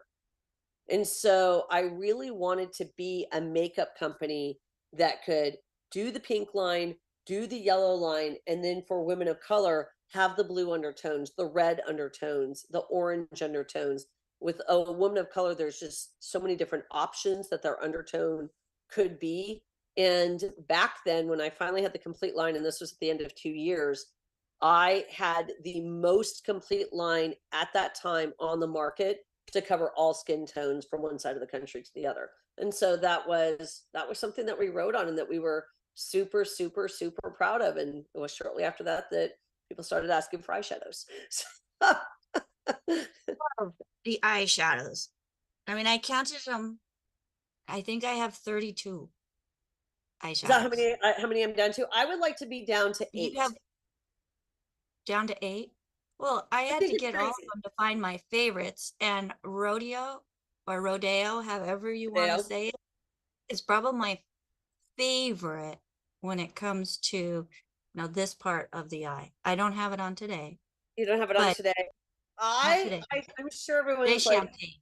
And so I really wanted to be a makeup company that could do the pink line, do the yellow line, and then for women of color, have the blue undertones, the red undertones, the orange undertones. With a woman of color, there's just so many different options that their undertone could be. And back then, when I finally had the complete line, and this was at the end of 2 years, I had the most complete line at that time on the market to cover all skin tones from one side of the country to the other. And so that was something that we wrote on and that we were super, super, super proud of. And it was shortly after that that people started asking for eyeshadows. Love the eyeshadows. I mean, I counted them. I think I have 32 Is that eyeshadows. how many I'm down to? I would like to be down to You 8. have down to 8? Well, I I had think to it's get all of crazy. them to find my favorites, and rodeo or rodeo, however you want to Dale, say it, is probably my favorite when it comes to this part of the eye. I don't have it on today, you don't have it on but today. not today. I'm sure Today's everyone's like champagne.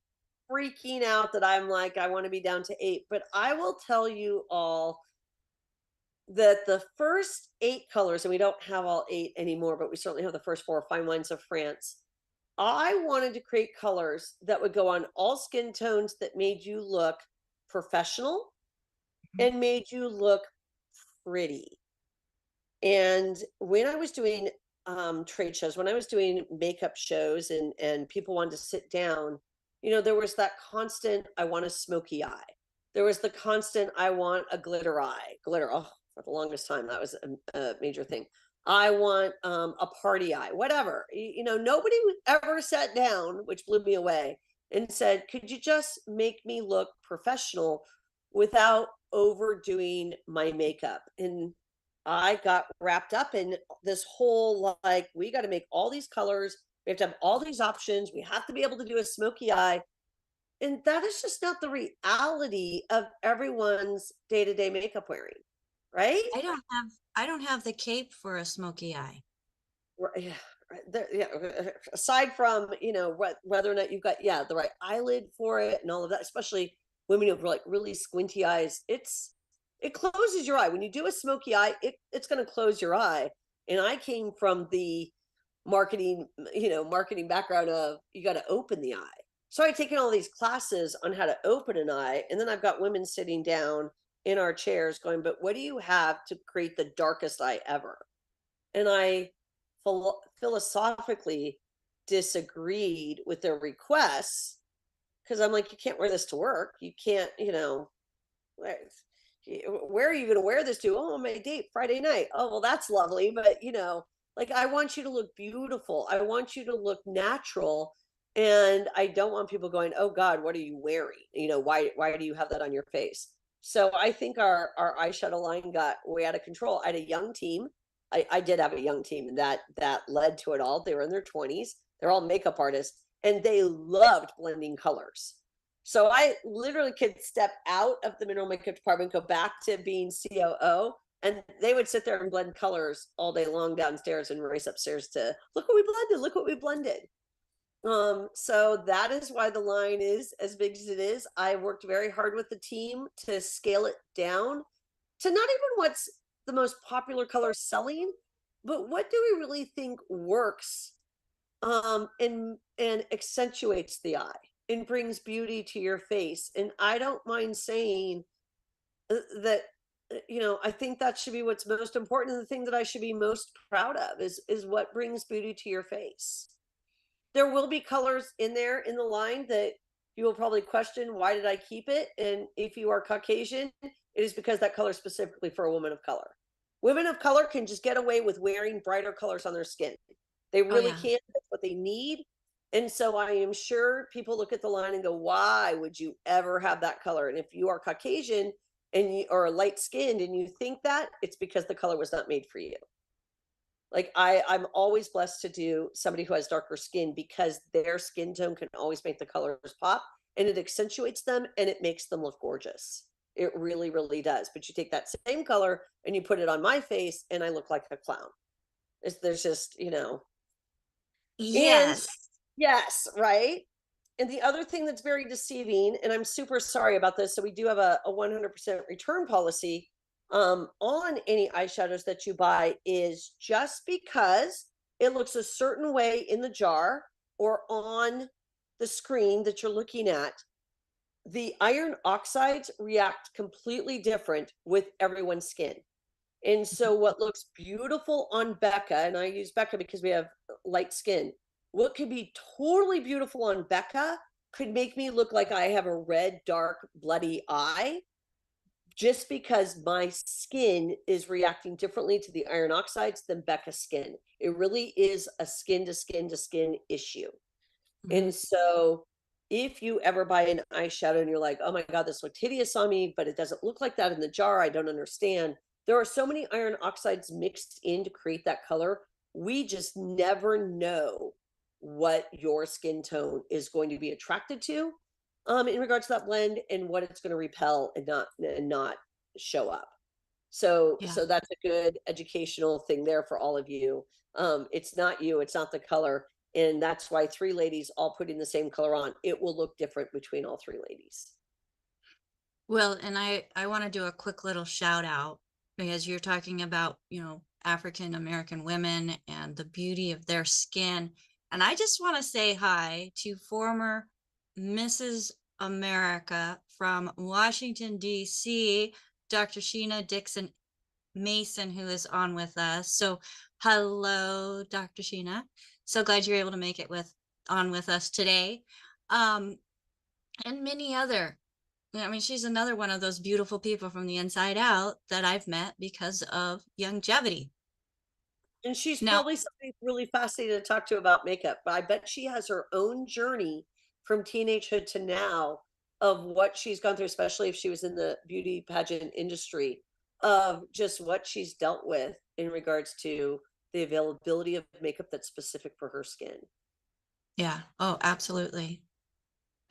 freaking out that I'm like, I want to be down to 8, but I will tell you all that the first 8 colors, and we don't have all 8 anymore, but we certainly have the first 4 fine wines of France. I wanted to create colors that would go on all skin tones that made you look professional Mhm. and made you look pretty. And when I was doing trade shows, when I was doing makeup shows, and people wanted to sit down, there was that constant, I want a smoky eye. There was the constant, I want a glitter eye. Glitter, oh, for the longest time, that was a major thing. I want a party eye, whatever. Nobody ever sat down, which blew me away, and said, could you just make me look professional without overdoing my makeup? And I got wrapped up in this whole, like, we got to make all these colors. We have to have all these options. We have to be able to do a smoky eye. And that is just not the reality of everyone's day-to-day makeup wearing, right? I don't have the cape for a smoky eye. Yeah, yeah. Aside from whether or not you've got the right eyelid for it and all of that, especially women who have like really squinty eyes, it closes your eye when you do a smoky eye. It's going to close your eye. And I came from the marketing background of you got to open the eye. So I've taken all these classes on how to open an eye, and then I've got women sitting down in our chairs going, but what do you have to create the darkest eye ever? And I philosophically disagreed with their requests because I'm like, you can't wear this to work. You can't, Where are you going to wear this to? Oh, on my date Friday night. Oh, well, that's lovely. But, like I want you to look beautiful. I want you to look natural. And I don't want people going, oh God, what are you wearing? Why do you have that on your face? So I think our eyeshadow line got way out of control. I had a young team. I did have a young team, and that led to it all. They were in their 20s. They're all makeup artists, and they loved blending colors. So I literally could step out of the mineral makeup department, go back to being COO, and they would sit there and blend colors all day long downstairs and race upstairs to look what we blended, look what we blended. So that is why the line is as big as it is. I worked very hard with the team to scale it down to not even what's the most popular color selling, but what do we really think works and accentuates the eye and brings beauty to your face. And I don't mind saying that I think that should be what's most important, and the thing that I should be most proud of is what brings beauty to your face. There will be colors in there in the line that you will probably question, why did I keep it? And if you are Caucasian, it is because that color is specifically for a woman of color. Women of color can just get away with wearing brighter colors on their skin. They Oh really yeah. can. That's what they need. And so I am sure people look at the line and go, why would you ever have that color? And if you are Caucasian and you are light skinned and you think that, it's because the color was not made for you. Like I'm always blessed to do somebody who has darker skin, because their skin tone can always make the colors pop, and it accentuates them and it makes them look gorgeous. It really, really does. But you take that same color and you put it on my face and I look like a clown. There's just, and Yes. yes, right. And the other thing that's very deceiving, and I'm super sorry about this, so we do have a 100% return policy on any eyeshadows that you buy, is just because it looks a certain way in the jar or on the screen that you're looking at, the iron oxides react completely different with everyone's skin. And so what looks beautiful on Becca, and I use Becca because we have light skin, what could be totally beautiful on Becca could make me look like I have a red, dark, bloody eye, just because my skin is reacting differently to the iron oxides than Becca's skin. It really is a skin to skin to skin issue. Mhm. And so if you ever buy an eyeshadow and you're like, oh my God, this looked hideous on me, but it doesn't look like that in the jar, I don't understand. There are so many iron oxides mixed in to create that color. We just never know what your skin tone is going to be attracted to in regards to that blend, and what it's going to repel and not show up. So Yeah. so that's a good educational thing there for all of you. It's not you, it's not the color. And that's why three ladies all putting the same color on, it will look different between all three ladies. Well, and I want to do a quick little shout out, because you're talking about, African American women and the beauty of their skin. And I just want to say hi to former Mrs. America from Washington, D.C., Dr. Sheena Dixon Mason, who is on with us. So hello, Dr. Sheena. So glad you're able to make it on with us today. Um, and many other. I mean, she's another one of those beautiful people from the inside out that I've met because of Youngevity. And she's Now, probably somebody really fascinating to talk to about makeup, but I bet she has her own journey from teenagehood to now of what she's gone through, especially if she was in the beauty pageant industry, of just what she's dealt with in regards to the availability of makeup that's specific for her skin. yeah. Oh, absolutely.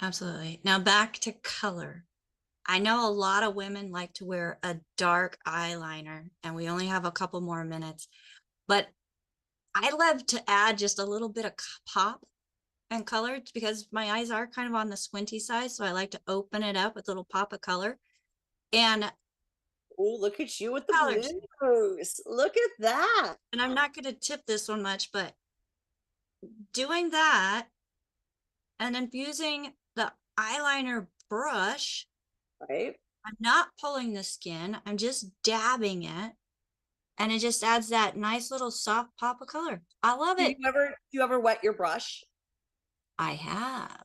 Absolutely. Now back to color. I know a lot of women like to wear a dark eyeliner, and we only have a couple more minutes, but I love to add just a little bit of pop and color, because my eyes are kind of on the squinty side. So I like to open it up with a little pop of color and Oh, look at you with the colors. blues. Look at that. And I'm not going to tip this one much, but doing that and infusing the eyeliner brush, Right? I'm not pulling the skin, I'm just dabbing it. And it just adds that nice little soft pop of color. I love Do it. you ever wet your brush? I have.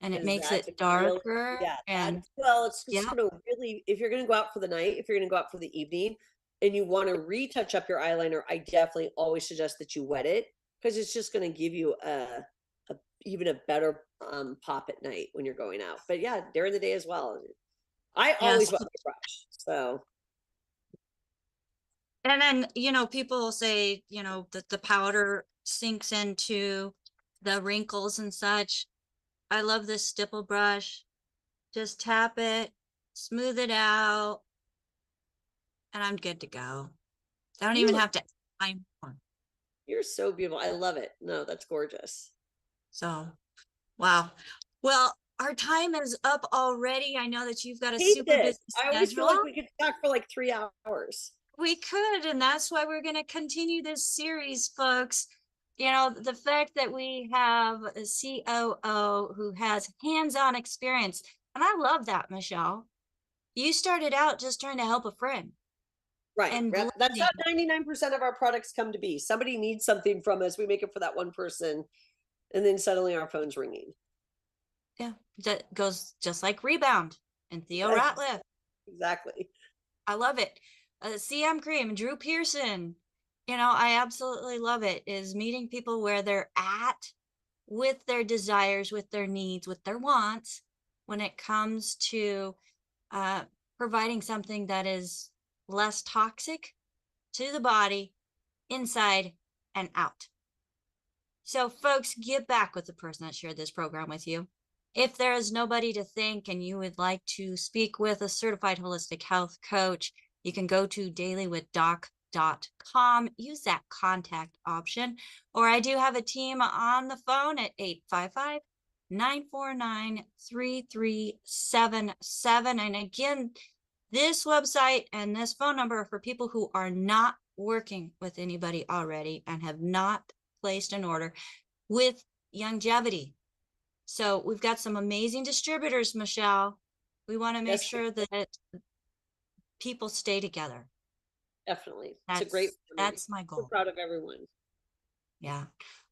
and it Because makes it that's really, darker. yeah, And that's, well, it's just yeah, gonna really, if you're gonna go out for the night, if you're gonna go out for the evening and you want to retouch up your eyeliner, I definitely always suggest that you wet it because it's just gonna give you a even a better pop at night when you're going out. But yeah, during the day as well. I always yes. wet my brush. So And then, people will say, that the powder sinks into the wrinkles and such. I love this stipple brush. Just tap it, smooth it out, and I'm good to go. I don't you even look, have to time more. you're so beautiful. I love it. No, that's gorgeous. So, wow. Well, our time is up already. I know that you've got a Hate super this. busy I always feel schedule. like we could talk for like 3 hours. We could, and that's why we're going to continue this series, folks. The fact that we have a COO who has hands-on experience, and I love that, Michelle. You started out just trying to help a friend Right. and That's how blending. 99% of our products come to be. Somebody needs something from us. We make it for that one person. And then suddenly our phone's ringing. Yeah, that goes just like Rebound and Theo Right. Ratliff. Exactly. I love it. CM Cream, Drew Pearson. I absolutely love it. Is meeting people where they're at with their desires, with their needs, with their wants when it comes to uh, providing something that is less toxic to the body, inside and out. So, folks, get back with the person that shared this program with you. If there is nobody to thank and you would like to speak with a certified holistic health coach, you can go to dailywithdoc.com, use that contact option, or I do have a team on the phone at 855 949 3377. And again, this website and this phone number are for people who are not working with anybody already and have not placed an order with Youngevity. So we've got some amazing distributors, Michelle. We want to make Yes, sure that people stay together. definitely. It's a great family. That's my So goal. proud of everyone. Yeah.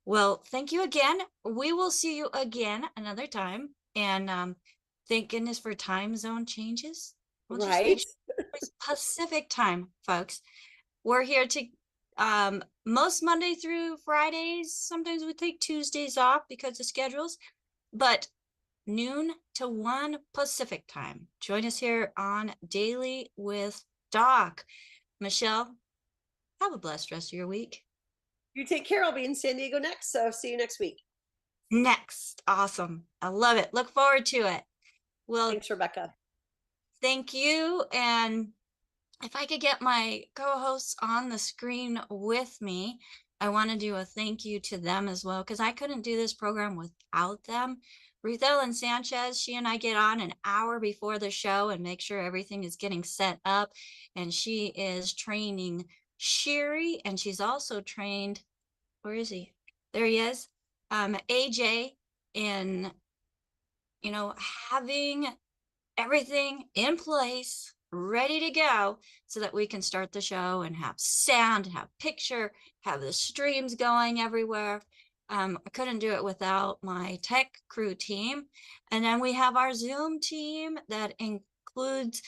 Well, thank you again. We will see you again another time. And thank goodness for time zone changes. We'll just make Right. sure it's Pacific time, folks. We're here to most Monday through Fridays. Sometimes we take Tuesdays off because of schedules, but noon to 1 Pacific time. Join us here on Daily with Doc. Michelle, have a blessed rest of your week. You take care. I'll be in San Diego next. So see you next week. Next. Awesome. I love it. Look forward to it. Well, Thanks, Rebecca. thank you. And if I could get my co-hosts on the screen with me, I want to do a thank you to them as well, because I couldn't do this program without them. Ruth Ellen Sanchez, she and I get on an hour before the show and make sure everything is getting set up. And she is training Sherry, and she's also trained, where is he? There he is. AJ in, having everything in place, ready to go, so that we can start the show and have sound, have picture, have the streams going everywhere. I couldn't do it without my tech crew team. And then we have our Zoom team that includes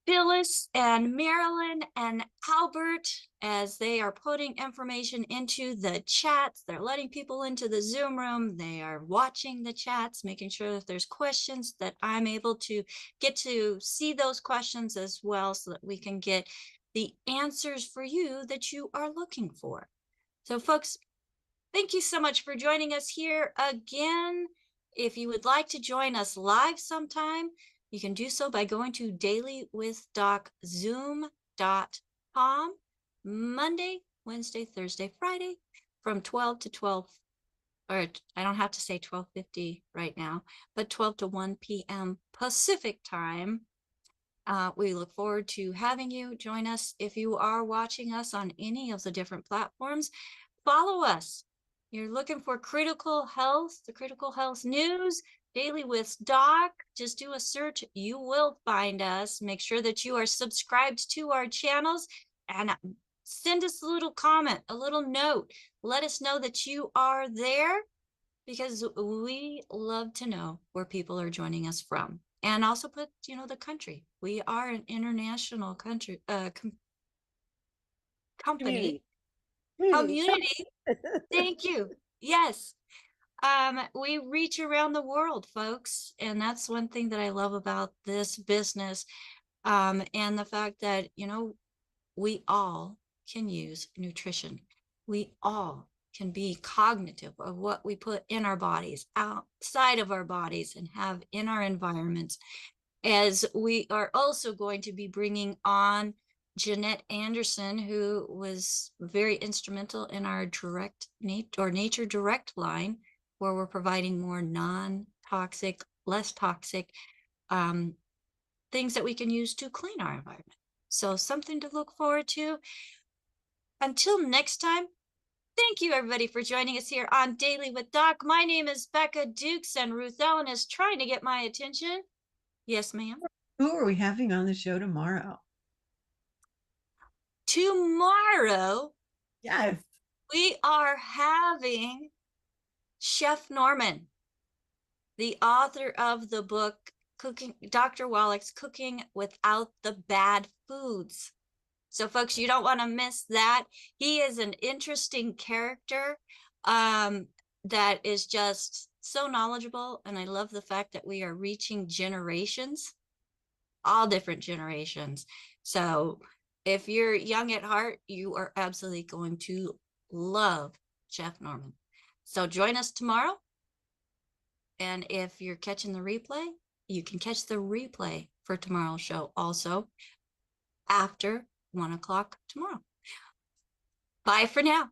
Phyllis and Marilyn and Albert, as they are putting information into the chats. They're letting people into the Zoom room. They are watching the chats, making sure if there's questions that I'm able to get to see those questions as well, so that we can get the answers for you that you are looking for. So, folks, thank you so much for joining us here again. If you would like to join us live sometime, you can do so by going to dailywithdoczoom.com Monday, Wednesday, Thursday, Friday from 12 to 12, or I don't have to say 12:50 right now, but 12 to 1 p.m. Pacific time. We look forward to having you join us. If you are watching us on any of the different platforms, follow us. You're looking for critical health, the critical health news, Daily with Doc. Just do a search. You will find us. Make sure that you are subscribed to our channels and send us a little comment, a little note. Let us know that you are there. because we love to know where people are joining us from, and also put, the country. We are an international country, company, Community. Community. community. Thank you. Yes. We reach around the world, folks. And that's one thing that I love about this business. And the fact that, we all can use nutrition. We all can be cognitive of what we put in our bodies, outside of our bodies, and have in our environments. As we are also going to be bringing on Jeanette Anderson, who was very instrumental in our nature direct line, where we're providing more non-toxic, less toxic um, things that we can use to clean our environment. So something to look forward to. Until next time, thank you everybody for joining us here on Daily with Doc. My name is Becca Dukes, and Ruth Ellen is trying to get my attention. Yes, ma'am. Who are we having on the show tomorrow? Tomorrow, Yes. we are having Chef Norman, the author of the book Dr. Wallach's Cooking Without the Bad Foods. So folks, you don't want to miss that. He is an interesting character that is just so knowledgeable. And I love the fact that we are reaching generations, all different generations. So if you're young at heart, you are absolutely going to love Chef Norman. So join us tomorrow. And if you're catching the replay, you can catch the replay for tomorrow's show also after 1 o'clock tomorrow. Bye for now.